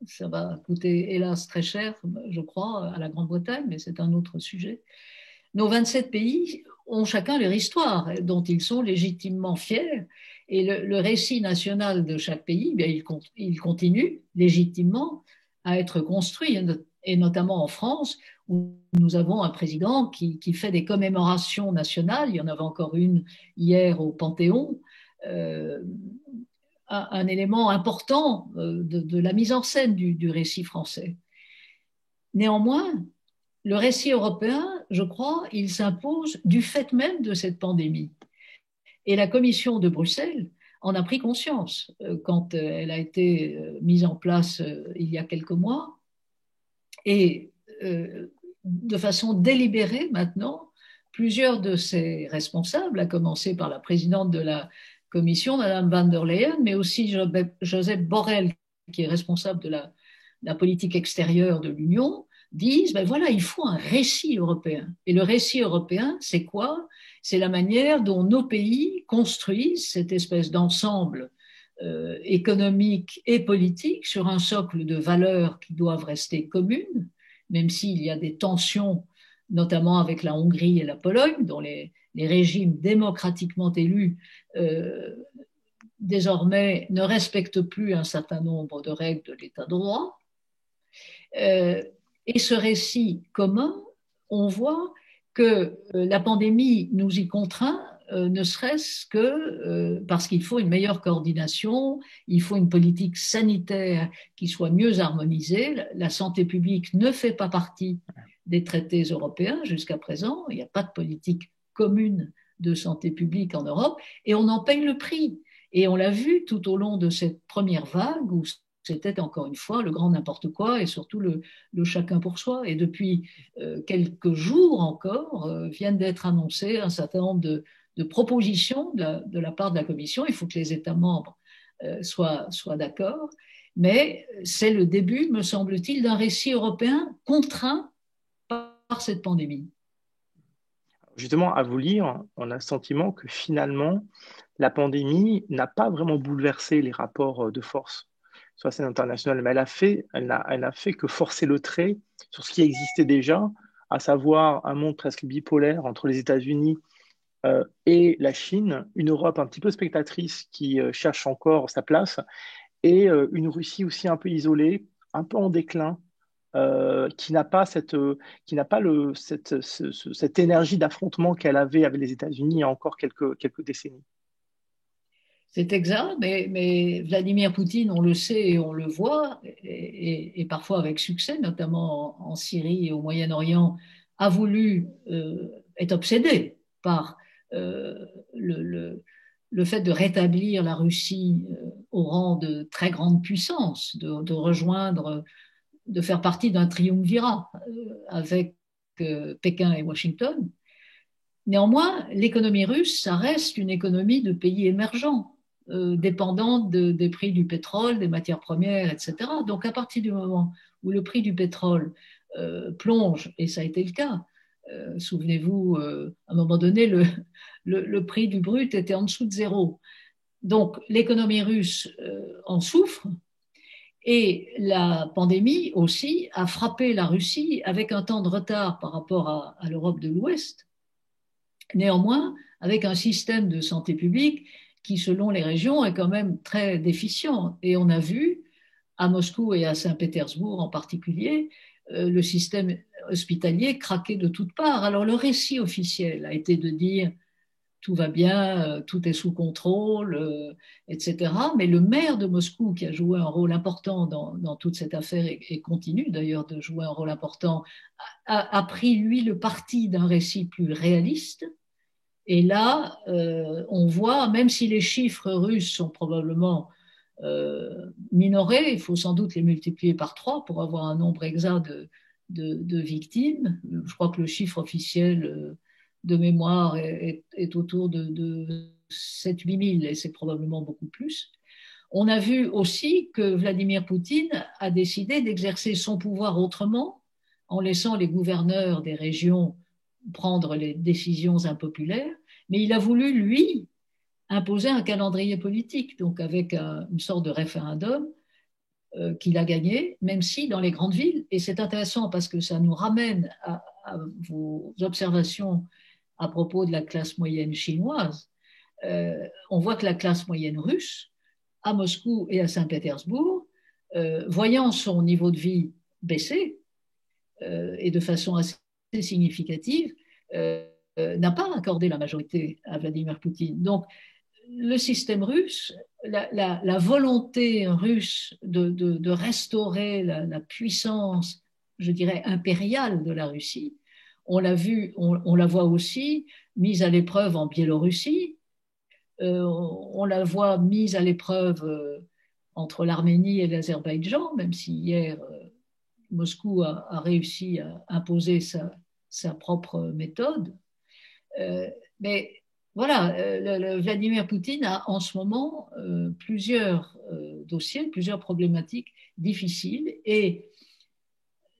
ça va coûter, hélas, très cher, je crois, à la Grande-Bretagne, mais c'est un autre sujet. Nos 27 pays ont chacun leur histoire, dont ils sont légitimement fiers, et le récit national de chaque pays, bien, il continue légitimement à être construit, et notamment en France, où nous avons un président qui fait des commémorations nationales. Il y en avait encore une hier au Panthéon, un élément important de la mise en scène du récit français. Néanmoins, le récit européen, je crois, il s'impose du fait même de cette pandémie. Et la Commission de Bruxelles en a pris conscience quand elle a été mise en place il y a quelques mois. Et de façon délibérée maintenant, plusieurs de ses responsables, à commencer par la présidente de la Commission, Madame van der Leyen, mais aussi Joseph Borrell, qui est responsable de la politique extérieure de l'Union, disent, ben voilà, il faut un récit européen. Et le récit européen, c'est quoi? C'est la manière dont nos pays construisent cette espèce d'ensemble économique et politique sur un socle de valeurs qui doivent rester communes même s'il y a des tensions, notamment avec la Hongrie et la Pologne, dont les régimes démocratiquement élus désormais ne respectent plus un certain nombre de règles de l'état de droit. Et ce récit commun, on voit que la pandémie nous y contraint, ne serait-ce que parce qu'il faut une meilleure coordination, il faut une politique sanitaire qui soit mieux harmonisée. La santé publique ne fait pas partie des traités européens jusqu'à présent, il n'y a pas de politique commune de santé publique en Europe, et on en paye le prix. Et on l'a vu tout au long de cette première vague où c'était encore une fois le grand n'importe quoi et surtout le chacun pour soi. Et depuis quelques jours encore, viennent d'être annoncées un certain nombre de propositions de la part de la Commission. Il faut que les États membres soient d'accord. Mais c'est le début, me semble-t-il, d'un récit européen contraint par cette pandémie. Justement, à vous lire, on a le sentiment que finalement, la pandémie n'a pas vraiment bouleversé les rapports de force sur la scène internationale, mais elle n'a fait que forcer le trait sur ce qui existait déjà, à savoir un monde presque bipolaire entre les États-Unis et la Chine, une Europe un petit peu spectatrice qui cherche encore sa place, et une Russie aussi un peu isolée, un peu en déclin, qui n'a pas cette énergie d'affrontement qu'elle avait avec les États-Unis il y a encore quelques décennies. C'est exact, mais Vladimir Poutine, on le sait et on le voit, et parfois avec succès, notamment en Syrie et au Moyen-Orient, a voulu, est obsédé par le fait de rétablir la Russie au rang de très grande puissance, de rejoindre, de faire partie d'un triumvirat avec Pékin et Washington. Néanmoins, l'économie russe, ça reste une économie de pays émergents, dépendante des prix du pétrole, des matières premières, etc. Donc, à partir du moment où le prix du pétrole plonge, et ça a été le cas, souvenez-vous, à un moment donné, le prix du brut était en dessous de zéro. Donc, l'économie russe en souffre. Et la pandémie aussi a frappé la Russie avec un temps de retard par rapport à l'Europe de l'Ouest. Néanmoins, avec un système de santé publique qui, selon les régions, est quand même très déficient. Et on a vu, à Moscou et à Saint-Pétersbourg en particulier, le système hospitalier craquer de toutes parts. Alors le récit officiel a été de dire tout va bien, tout est sous contrôle, etc. Mais le maire de Moscou, qui a joué un rôle important dans toute cette affaire et continue d'ailleurs de jouer un rôle important, a pris, lui, le parti d'un récit plus réaliste. Et là, on voit, même si les chiffres russes sont probablement minorés, il faut sans doute les multiplier par 3 pour avoir un nombre exact de victimes. Je crois que le chiffre officiel de mémoire est autour de 7-8 000 et c'est probablement beaucoup plus. On a vu aussi que Vladimir Poutine a décidé d'exercer son pouvoir autrement, en laissant les gouverneurs des régions prendre les décisions impopulaires, mais il a voulu, lui, imposer un calendrier politique, donc avec une sorte de référendum qu'il a gagné, même si dans les grandes villes, et c'est intéressant parce que ça nous ramène à vos observations à propos de la classe moyenne chinoise, on voit que la classe moyenne russe, à Moscou et à Saint-Pétersbourg, voyant son niveau de vie baisser, et de façon assez significative, n'a pas accordé la majorité à Vladimir Poutine. Donc, le système russe, la volonté russe de restaurer la puissance, je dirais, impériale de la Russie, on l'a vu, on la voit aussi mise à l'épreuve en Biélorussie, on la voit mise à l'épreuve entre l'Arménie et l'Azerbaïdjan, même si hier Moscou a réussi à imposer sa propre méthode. Mais voilà, Vladimir Poutine a en ce moment plusieurs dossiers, plusieurs problématiques difficiles. Et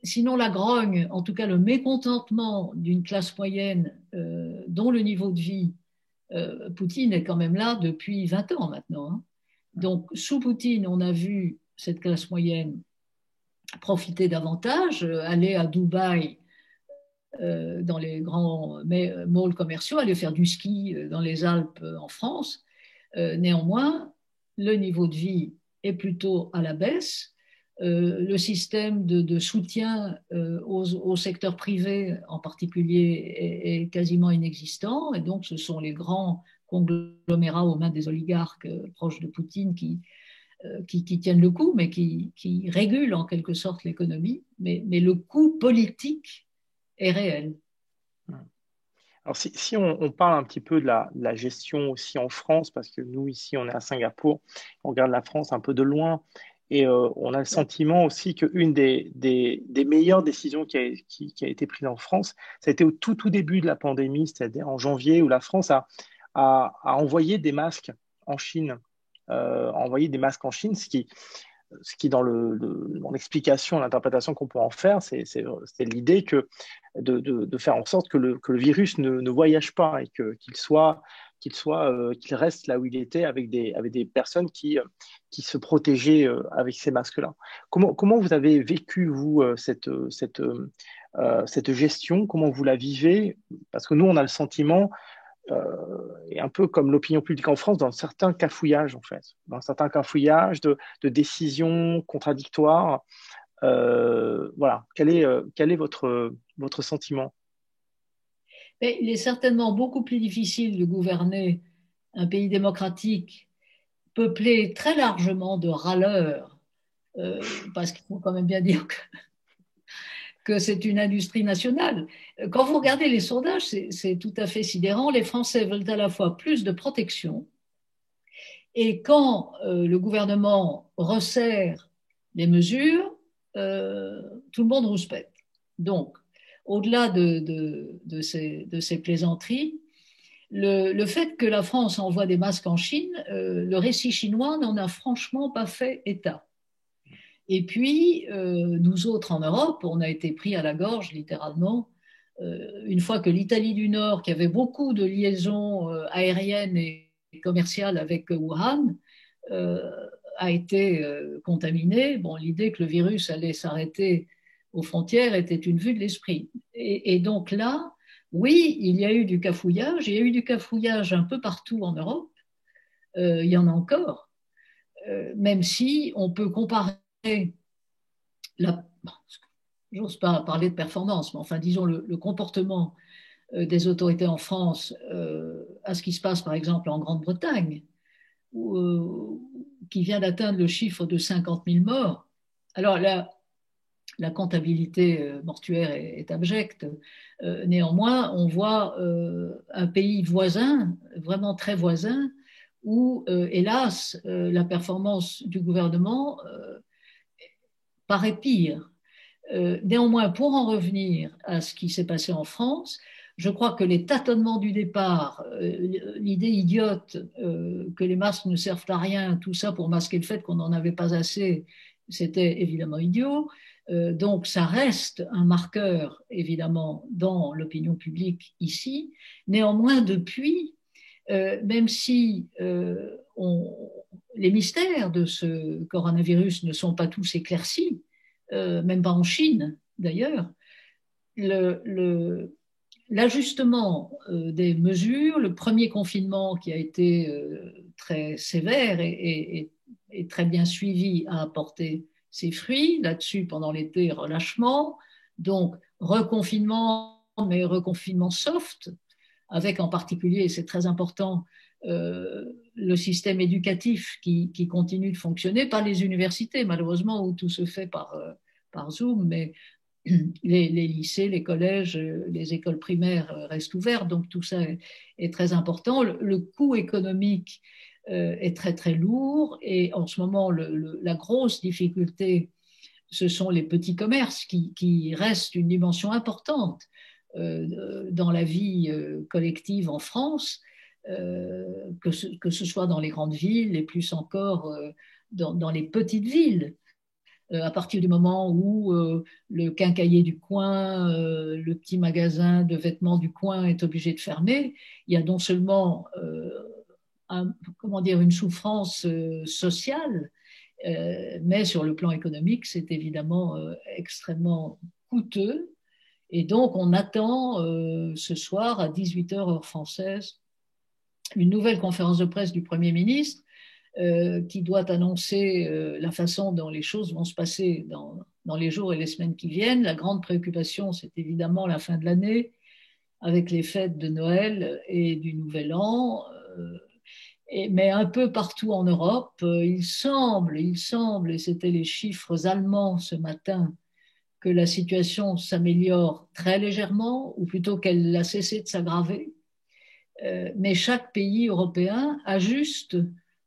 sinon la grogne, en tout cas le mécontentement d'une classe moyenne dont le niveau de vie, Poutine est quand même là depuis 20 ans maintenant. Hein. Donc sous Poutine, on a vu cette classe moyenne profiter davantage, aller à Dubaï dans les grands malls commerciaux, aller faire du ski dans les Alpes en France. Néanmoins, le niveau de vie est plutôt à la baisse. Le système de soutien au secteur privé en particulier est quasiment inexistant, et donc ce sont les grands conglomérats aux mains des oligarques proches de Poutine qui tiennent le coup, mais qui régulent en quelque sorte l'économie. Mais le coût politique est réel. Alors, si on parle un petit peu de la gestion aussi en France, parce que nous, ici, on est à Singapour, on regarde la France un peu de loin, et on a le sentiment aussi qu'une des meilleures décisions qui a été prise en France, ça a été au tout début de la pandémie, c'est-à-dire en janvier, où la France a envoyé des masques en Chine, ce qui dans dans l'explication, l'interprétation qu'on peut en faire, c'est l'idée de faire en sorte que le virus ne voyage pas et qu'il reste là où il était avec des personnes qui se protégeaient avec ces masques-là. Comment vous avez vécu, vous, cette gestion? Comment vous la vivez? Parce que nous, on a le sentiment, et un peu comme l'opinion publique en France, dans certains cafouillages, en fait, dans certains cafouillages de décisions contradictoires. Voilà, quel est votre sentiment? Mais il est certainement beaucoup plus difficile de gouverner un pays démocratique peuplé très largement de râleurs, parce qu'il faut quand même bien dire que c'est une industrie nationale. Quand vous regardez les sondages, c'est tout à fait sidérant. Les Français veulent à la fois plus de protection, et quand le gouvernement resserre les mesures, tout le monde rouspète. Donc, au-delà de ces plaisanteries, le fait que la France envoie des masques en Chine, le récit chinois n'en a franchement pas fait état. Et puis, nous autres en Europe, on a été pris à la gorge, littéralement, une fois que l'Italie du Nord, qui avait beaucoup de liaisons aériennes et commerciales avec Wuhan, a été contaminée. Bon, l'idée que le virus allait s'arrêter aux frontières était une vue de l'esprit. Et donc là, oui, il y a eu du cafouillage, il y a eu du cafouillage un peu partout en Europe, il y en a encore, même si on peut comparer la, j'ose pas parler de performance, mais enfin disons le comportement des autorités en France à ce qui se passe par exemple en Grande-Bretagne, qui vient d'atteindre le chiffre de 50 000 morts. Alors là, la comptabilité mortuaire est abjecte. Néanmoins, on voit un pays voisin, vraiment très voisin, où, hélas, la performance du gouvernement paraît pire. Néanmoins, pour en revenir à ce qui s'est passé en France, je crois que les tâtonnements du départ, l'idée idiote que les masques ne servent à rien, tout ça pour masquer le fait qu'on n'en avait pas assez, c'était évidemment idiot. Donc ça reste un marqueur, évidemment, dans l'opinion publique ici. Néanmoins, depuis, même si les mystères de ce coronavirus ne sont pas tous éclaircis, même pas en Chine d'ailleurs, l'ajustement des mesures, le premier confinement qui a été très sévère et très bien suivi a apporté ses fruits. Là-dessus, pendant l'été, relâchement, donc reconfinement, mais reconfinement soft, avec en particulier, et c'est très important, le système éducatif qui continue de fonctionner, pas les universités malheureusement où tout se fait par Zoom, mais les lycées, les collèges, les écoles primaires restent ouverts, donc tout ça est très important. Le coût économique est très très lourd et en ce moment la grosse difficulté, ce sont les petits commerces qui restent une dimension importante dans la vie collective en France, que ce soit dans les grandes villes et plus encore dans les petites villes. À partir du moment où le quincaillier du coin, le petit magasin de vêtements du coin est obligé de fermer, il y a non seulement comment dire, une souffrance sociale, Mais sur le plan économique, c'est évidemment extrêmement coûteux. Et donc, on attend ce soir à 18 heures heure française une nouvelle conférence de presse du Premier ministre qui doit annoncer la façon dont les choses vont se passer dans les jours et les semaines qui viennent. La grande préoccupation, c'est évidemment la fin de l'année avec les fêtes de Noël et du Nouvel An. Mais un peu partout en Europe, il semble, et c'était les chiffres allemands ce matin, que la situation s'améliore très légèrement, ou plutôt qu'elle a cessé de s'aggraver. Mais chaque pays européen ajuste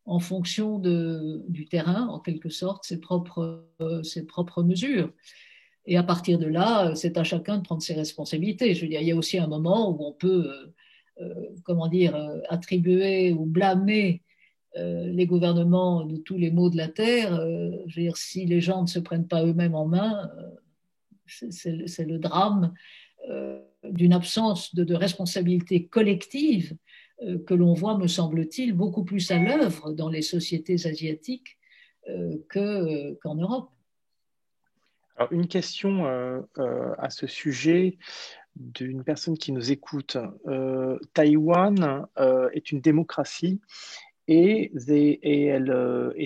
en fonction du terrain, en quelque sorte, ses propres mesures. Et à partir de là, c'est à chacun de prendre ses responsabilités. Je veux dire, il y a aussi un moment où on peut, attribuer ou blâmer les gouvernements de tous les maux de la terre. Je veux dire, si les gens ne se prennent pas eux-mêmes en main, c'est le drame d'une absence de responsabilité collective que l'on voit, me semble-t-il, beaucoup plus à l'œuvre dans les sociétés asiatiques qu'en Europe. Alors, une question à ce sujet d'une personne qui nous écoute. Taïwan est une démocratie et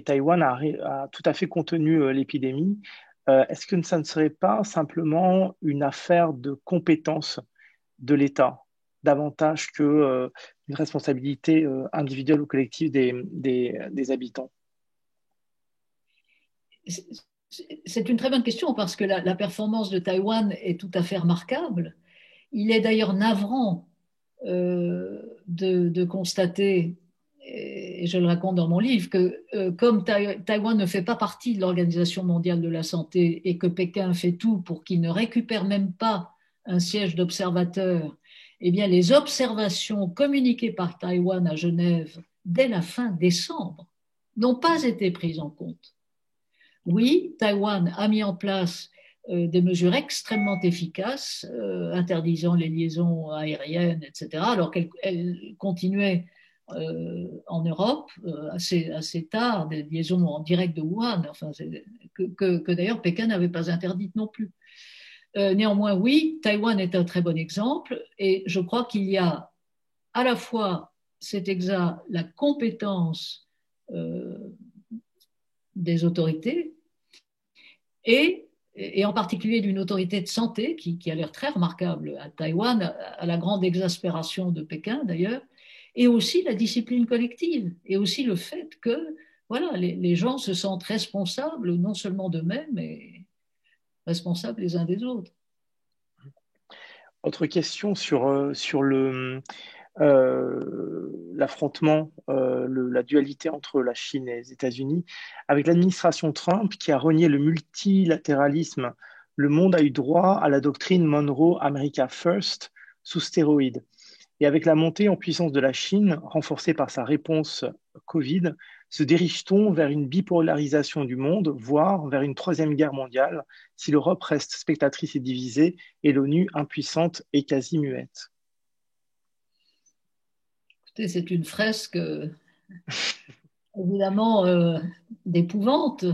Taïwan a tout à fait contenu l'épidémie. Est-ce que ça ne serait pas simplement une affaire de compétence de l'État, davantage qu'une responsabilité individuelle ou collective des habitants? C'est une très bonne question parce que la performance de Taïwan est tout à fait remarquable. Il est d'ailleurs navrant de constater, et je le raconte dans mon livre, que comme Taïwan ne fait pas partie de l'Organisation mondiale de la santé et que Pékin fait tout pour qu'il ne récupère même pas un siège d'observateur, eh bien les observations communiquées par Taïwan à Genève dès la fin décembre n'ont pas été prises en compte. Oui, Taïwan a mis en place des mesures extrêmement efficaces, interdisant les liaisons aériennes, etc., alors qu'elle continuait en Europe assez tard, des liaisons en direct de Wuhan, enfin, que d'ailleurs Pékin n'avait pas interdites non plus. Néanmoins, oui, Taïwan est un très bon exemple, et je crois qu'il y a à la fois, c'est exact, la compétence des autorités, et en particulier d'une autorité de santé qui a l'air très remarquable à Taïwan, à la grande exaspération de Pékin d'ailleurs, et aussi la discipline collective, et aussi le fait que voilà, les gens se sentent responsables non seulement d'eux-mêmes, mais responsables les uns des autres. Autre question sur l'affrontement, la dualité entre la Chine et les États-Unis. Avec l'administration Trump qui a renié le multilatéralisme, le monde a eu droit à la doctrine Monroe America First sous stéroïdes. Et avec la montée en puissance de la Chine, renforcée par sa réponse Covid, se dirige-t-on vers une bipolarisation du monde, voire vers une troisième guerre mondiale, si l'Europe reste spectatrice et divisée et l'ONU impuissante et quasi muette? Écoutez, c'est une fresque évidemment d'épouvante.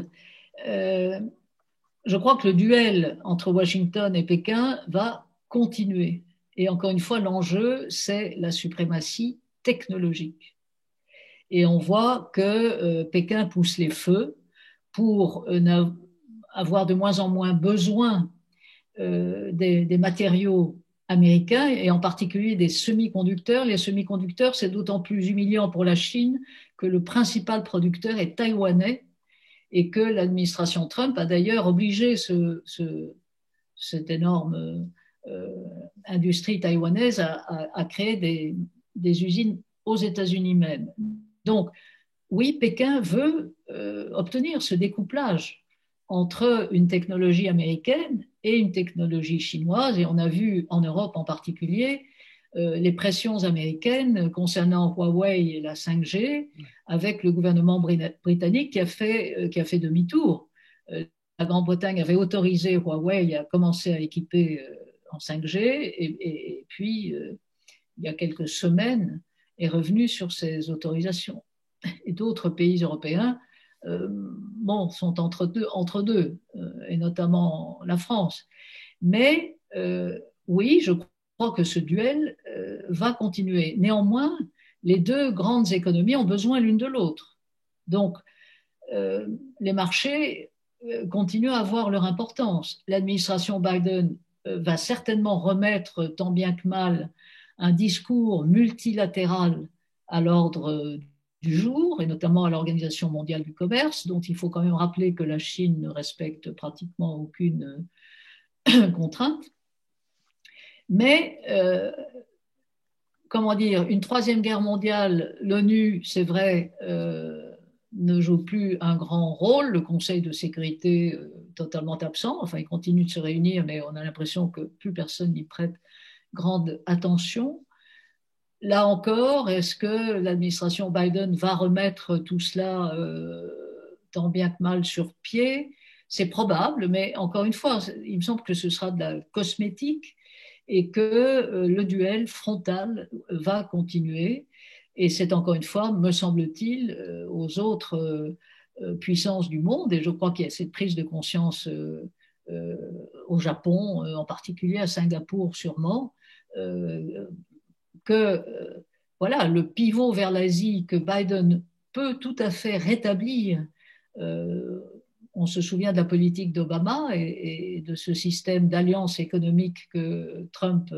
Je crois que le duel entre Washington et Pékin va continuer. Et encore une fois, l'enjeu, c'est la suprématie technologique. Et on voit que Pékin pousse les feux pour avoir de moins en moins besoin des matériaux américains et en particulier des semi-conducteurs. Les semi-conducteurs, c'est d'autant plus humiliant pour la Chine que le principal producteur est taïwanais et que l'administration Trump a d'ailleurs obligé cette énorme industrie taïwanaise à créer des usines aux États-Unis même. Donc, oui, Pékin veut obtenir ce découplage entre une technologie américaine et une technologie chinoise, et on a vu en Europe en particulier les pressions américaines concernant Huawei et la 5G avec le gouvernement britannique qui a fait demi-tour. La Grande-Bretagne avait autorisé Huawei à commencer à équiper en 5G et puis il y a quelques semaines est revenu sur ces autorisations. Et d'autres pays européens bon, sont entre deux et notamment la France. Mais oui, je crois que ce duel va continuer. Néanmoins, les deux grandes économies ont besoin l'une de l'autre. Donc, les marchés continuent à avoir leur importance. L'administration Biden va certainement remettre, tant bien que mal, un discours multilatéral à l'ordre du jour, et notamment à l'Organisation mondiale du commerce, dont il faut quand même rappeler que la Chine ne respecte pratiquement aucune contrainte. Mais, comment dire, une troisième guerre mondiale, l'ONU, c'est vrai, ne joue plus un grand rôle. Le Conseil de sécurité totalement absent. Enfin, il continue de se réunir, mais on a l'impression que plus personne n'y prête grande attention. Là encore, est-ce que l'administration Biden va remettre tout cela tant bien que mal sur pied? C'est probable, mais encore une fois, il me semble que ce sera de la cosmétique et que le duel frontal va continuer. Et c'est encore une fois, me semble-t-il, aux autres puissances du monde, et je crois qu'il y a cette prise de conscience au Japon, en particulier à Singapour sûrement, que voilà, le pivot vers l'Asie que Biden peut tout à fait rétablir. On se souvient de la politique d'Obama et de ce système d'alliance économique que Trump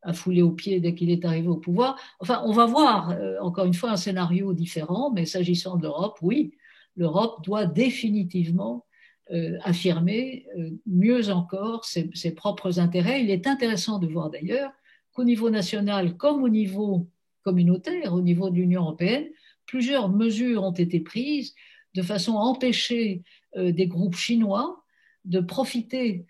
a foulé aux pieds dès qu'il est arrivé au pouvoir. Enfin, on va voir, encore une fois, un scénario différent, mais s'agissant de l'Europe, oui, l'Europe doit définitivement affirmer mieux encore ses propres intérêts. Il est intéressant de voir d'ailleurs qu'au niveau national comme au niveau communautaire, au niveau de l'Union européenne, plusieurs mesures ont été prises de façon à empêcher des groupes chinois de profiter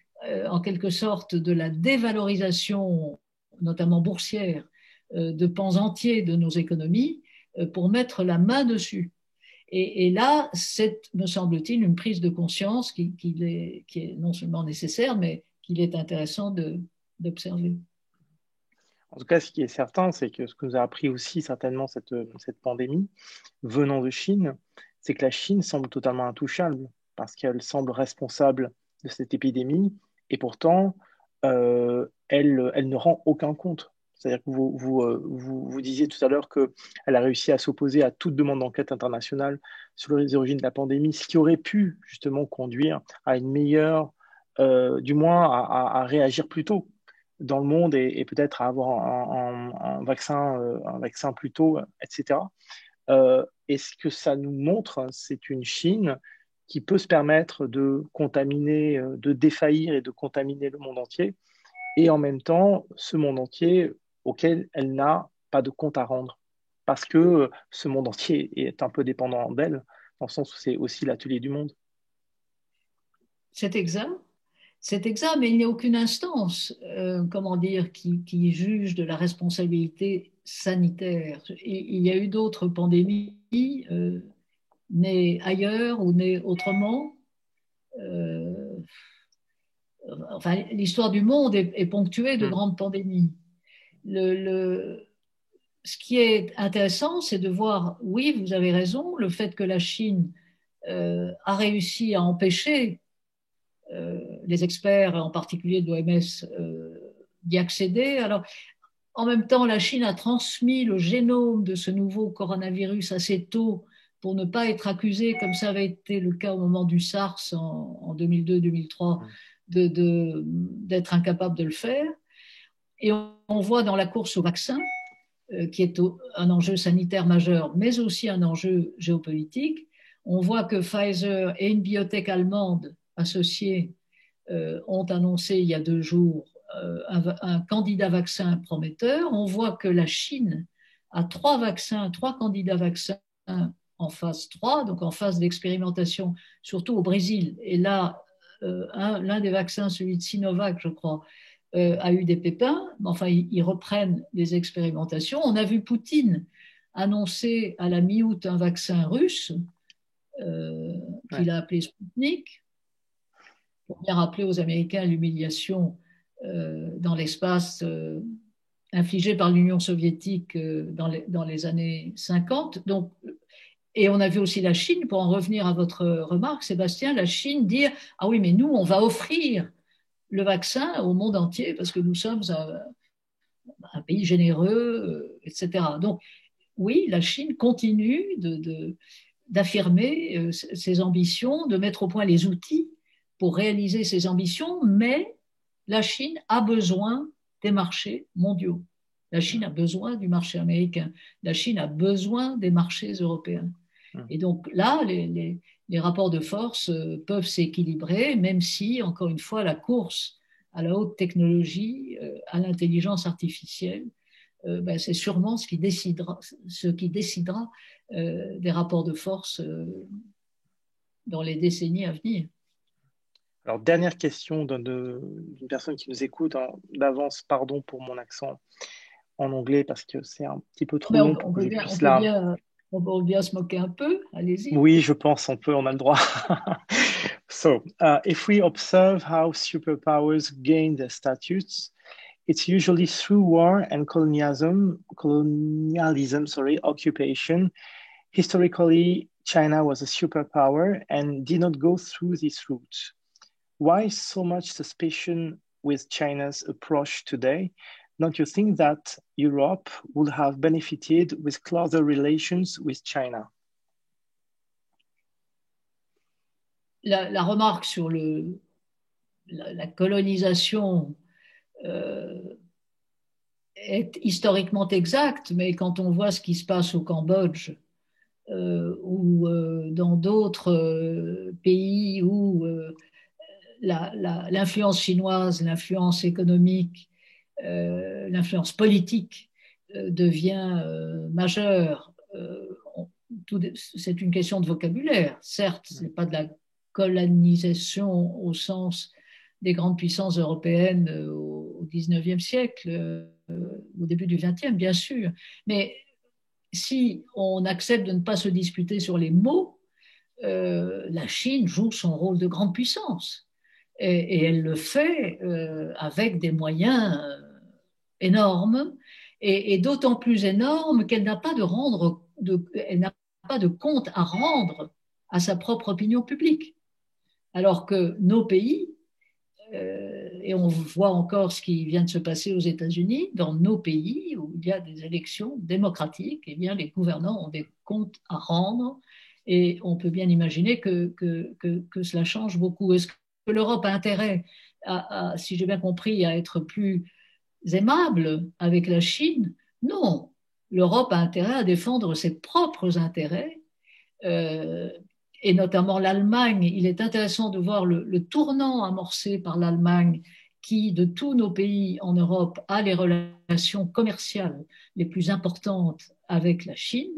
en quelque sorte de la dévalorisation, notamment boursière, de pans entiers de nos économies pour mettre la main dessus. Et là, c'est, me semble-t-il, une prise de conscience qui est non seulement nécessaire, mais qu'il est intéressant d'observer. En tout cas, ce qui est certain, c'est que ce que nous a appris aussi certainement cette pandémie venant de Chine, c'est que la Chine semble totalement intouchable parce qu'elle semble responsable de cette épidémie et pourtant, elle ne rend aucun compte. C'est-à-dire que vous disiez tout à l'heure qu'elle a réussi à s'opposer à toute demande d'enquête internationale sur les origines de la pandémie, ce qui aurait pu justement conduire à une meilleure, du moins à réagir plus tôt dans le monde et peut-être à avoir un vaccin plus tôt, etc. Et ce que ça nous montre, c'est une Chine qui peut se permettre de contaminer, de défaillir et de contaminer le monde entier, et en même temps, ce monde entier auquel elle n'a pas de compte à rendre, parce que ce monde entier est un peu dépendant d'elle, dans le sens où c'est aussi l'atelier du monde. C'est exact. C'est exact, mais il n'y a aucune instance, comment dire, qui juge de la responsabilité sanitaire. Il y a eu d'autres pandémies nées ailleurs ou nées autrement. Enfin, l'histoire du monde est ponctuée de grandes pandémies. Ce qui est intéressant, c'est de voir, oui, vous avez raison, le fait que la Chine a réussi à empêcher les experts, en particulier de l'OMS, d'y accéder. Alors, en même temps, la Chine a transmis le génome de ce nouveau coronavirus assez tôt pour ne pas être accusée, comme ça avait été le cas au moment du SARS en 2002-2003, d'être incapable de le faire. Et on voit dans la course au vaccin, qui est un enjeu sanitaire majeur, mais aussi un enjeu géopolitique, on voit que Pfizer et une biotech allemande associée ont annoncé il y a 2 jours un candidat vaccin prometteur. On voit que la Chine a 3 candidats vaccins en phase 3, donc en phase d'expérimentation, surtout au Brésil. Et là, l'un des vaccins, celui de Sinovac, je crois, a eu des pépins, mais enfin, ils reprennent les expérimentations. On a vu Poutine annoncer à la mi-août un vaccin russe qu'il a appelé Sputnik, pour bien rappeler aux Américains l'humiliation dans l'espace infligée par l'Union soviétique dans les années 50. Donc, Et on a vu aussi la Chine, pour en revenir à votre remarque, Sébastien, la Chine dire, ah oui, mais nous, on va offrir le vaccin au monde entier parce que nous sommes un pays généreux, etc. Donc, oui, la Chine continue d'affirmer ses ambitions, de mettre au point les outils pour réaliser ses ambitions, mais la Chine a besoin des marchés mondiaux. La Chine a besoin du marché américain. La Chine a besoin des marchés européens. Et donc là, les rapports de force peuvent s'équilibrer, même si, encore une fois, la course à la haute technologie, à l'intelligence artificielle, ben, c'est sûrement ce qui décidera des rapports de force dans les décennies à venir. Alors, dernière question d'une personne qui nous écoute. D'avance, pardon pour mon accent en anglais parce que c'est un petit peu trop Mais long pour que je puisse là. on peut bien se moquer un peu, allez-y. Oui, je pense on a le droit. So, if we observe how superpowers gain their status, it's usually through war and colonialism, occupation. Historically, China was a superpower and did not go through this route. Why so much suspicion with China's approach today? Don't you think that Europe would have benefited with closer relations with China? La remarque sur la colonisation est historiquement exacte, mais quand on voit ce qui se passe au Cambodge ou dans d'autres pays où l'influence chinoise, l'influence économique, l'influence politique devient majeure, c'est une question de vocabulaire. Certes, ce n'est pas de la colonisation au sens des grandes puissances européennes au XIXe siècle, au début du XXe, bien sûr. Mais si on accepte de ne pas se disputer sur les mots, la Chine joue son rôle de grande puissance. Et elle le fait avec des moyens énormes, et d'autant plus énormes qu'elle n'a pas elle n'a pas de compte à rendre à sa propre opinion publique. Alors que nos pays, et on voit encore ce qui vient de se passer aux États-Unis, dans nos pays où il y a des élections démocratiques, eh bien, les gouvernants ont des comptes à rendre, et on peut bien imaginer que cela change beaucoup. Est-ce que l'Europe a intérêt, si j'ai bien compris, à être plus aimable avec la Chine? Non. L'Europe a intérêt à défendre ses propres intérêts, et notamment l'Allemagne. Il est intéressant de voir le tournant amorcé par l'Allemagne, qui, de tous nos pays en Europe, a les relations commerciales les plus importantes avec la Chine.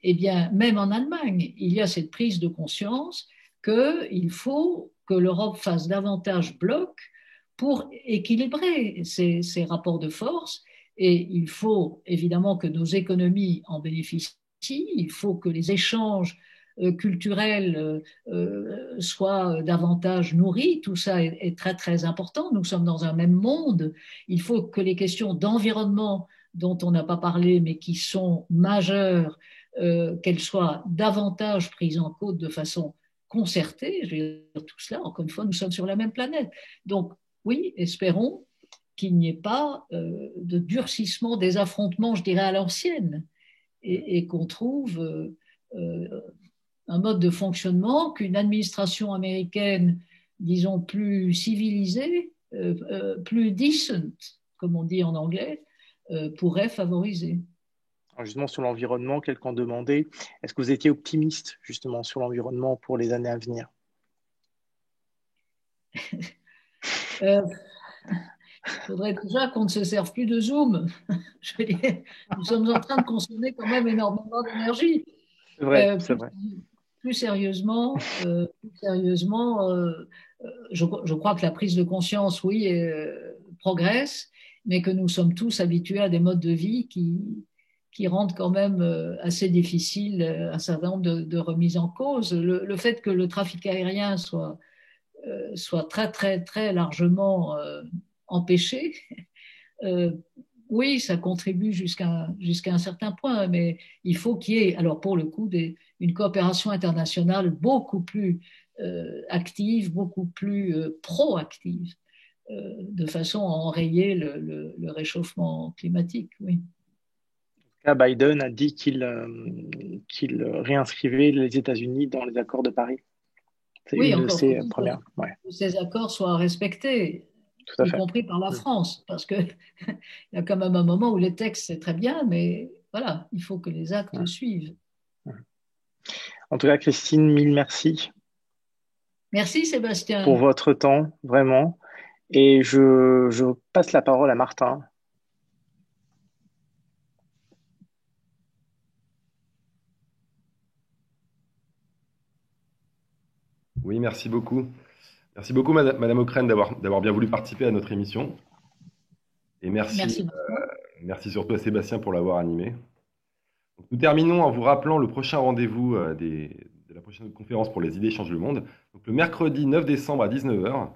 Eh bien, même en Allemagne, il y a cette prise de conscience qu'il faut que l'Europe fasse davantage bloc pour équilibrer ces rapports de force, et il faut évidemment que nos économies en bénéficient, il faut que les échanges culturels soient davantage nourris, tout ça est très très important, nous sommes dans un même monde, il faut que les questions d'environnement dont on n'a pas parlé mais qui sont majeures, qu'elles soient davantage prises en compte de façon concertée. Je veux dire, tout cela, encore une fois, nous sommes sur la même planète. Donc oui, espérons qu'il n'y ait pas de durcissement des affrontements, je dirais, à l'ancienne, et qu'on trouve un mode de fonctionnement, qu'une administration américaine, disons, plus civilisée, plus decent, comme on dit en anglais, pourrait favoriser. Alors justement, sur l'environnement, quelqu'un demandait, est-ce que vous étiez optimiste justement sur l'environnement pour les années à venir? Il faudrait déjà qu'on ne se serve plus de Zoom. Je veux dire, nous sommes en train de consommer quand même énormément d'énergie. C'est vrai, c'est vrai. Plus sérieusement, je crois que la prise de conscience, oui, progresse, mais que nous sommes tous habitués à des modes de vie qui rendent quand même assez difficile un certain nombre de remises en cause. Le fait que le trafic aérien soit très, très, très largement empêché Oui, ça contribue jusqu'à un certain point, mais il faut qu'il y ait, alors pour le coup, une coopération internationale beaucoup plus active, beaucoup plus proactive, de façon à enrayer le réchauffement climatique. Oui, Là, Biden a dit qu'il réinscrivait les États-Unis dans les accords de Paris. C'est oui, une de encore ses faut-il premières. Ouais, que ces accords soient respectés, tout à y fait. compris par la Mm. France, parce que il y a quand même un moment où les textes, c'est très bien, mais voilà, il faut que les actes Mm. suivent. Mm. En tout cas, Christine, mille merci Merci pour Sébastien. votre temps, vraiment. Et je passe la parole à Martin. Oui, merci beaucoup. Merci beaucoup, Madame Ockrent, d'avoir bien voulu participer à notre émission. Et merci, Merci beaucoup. merci surtout à Sébastien pour l'avoir animé. Donc, nous terminons en vous rappelant le prochain rendez-vous de la prochaine conférence pour les idées changent le monde. Donc, le mercredi 9 décembre à 19 heures,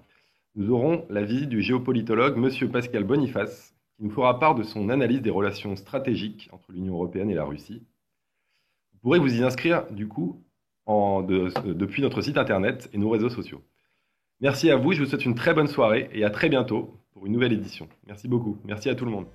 nous aurons la visite du géopolitologue Monsieur Pascal Boniface, qui nous fera part de son analyse des relations stratégiques entre l'Union européenne et la Russie. Vous pourrez vous y inscrire, du coup, depuis notre site internet et nos réseaux sociaux. Merci à vous, je vous souhaite une très bonne soirée et à très bientôt pour une nouvelle édition. Merci beaucoup. Merci à tout le monde.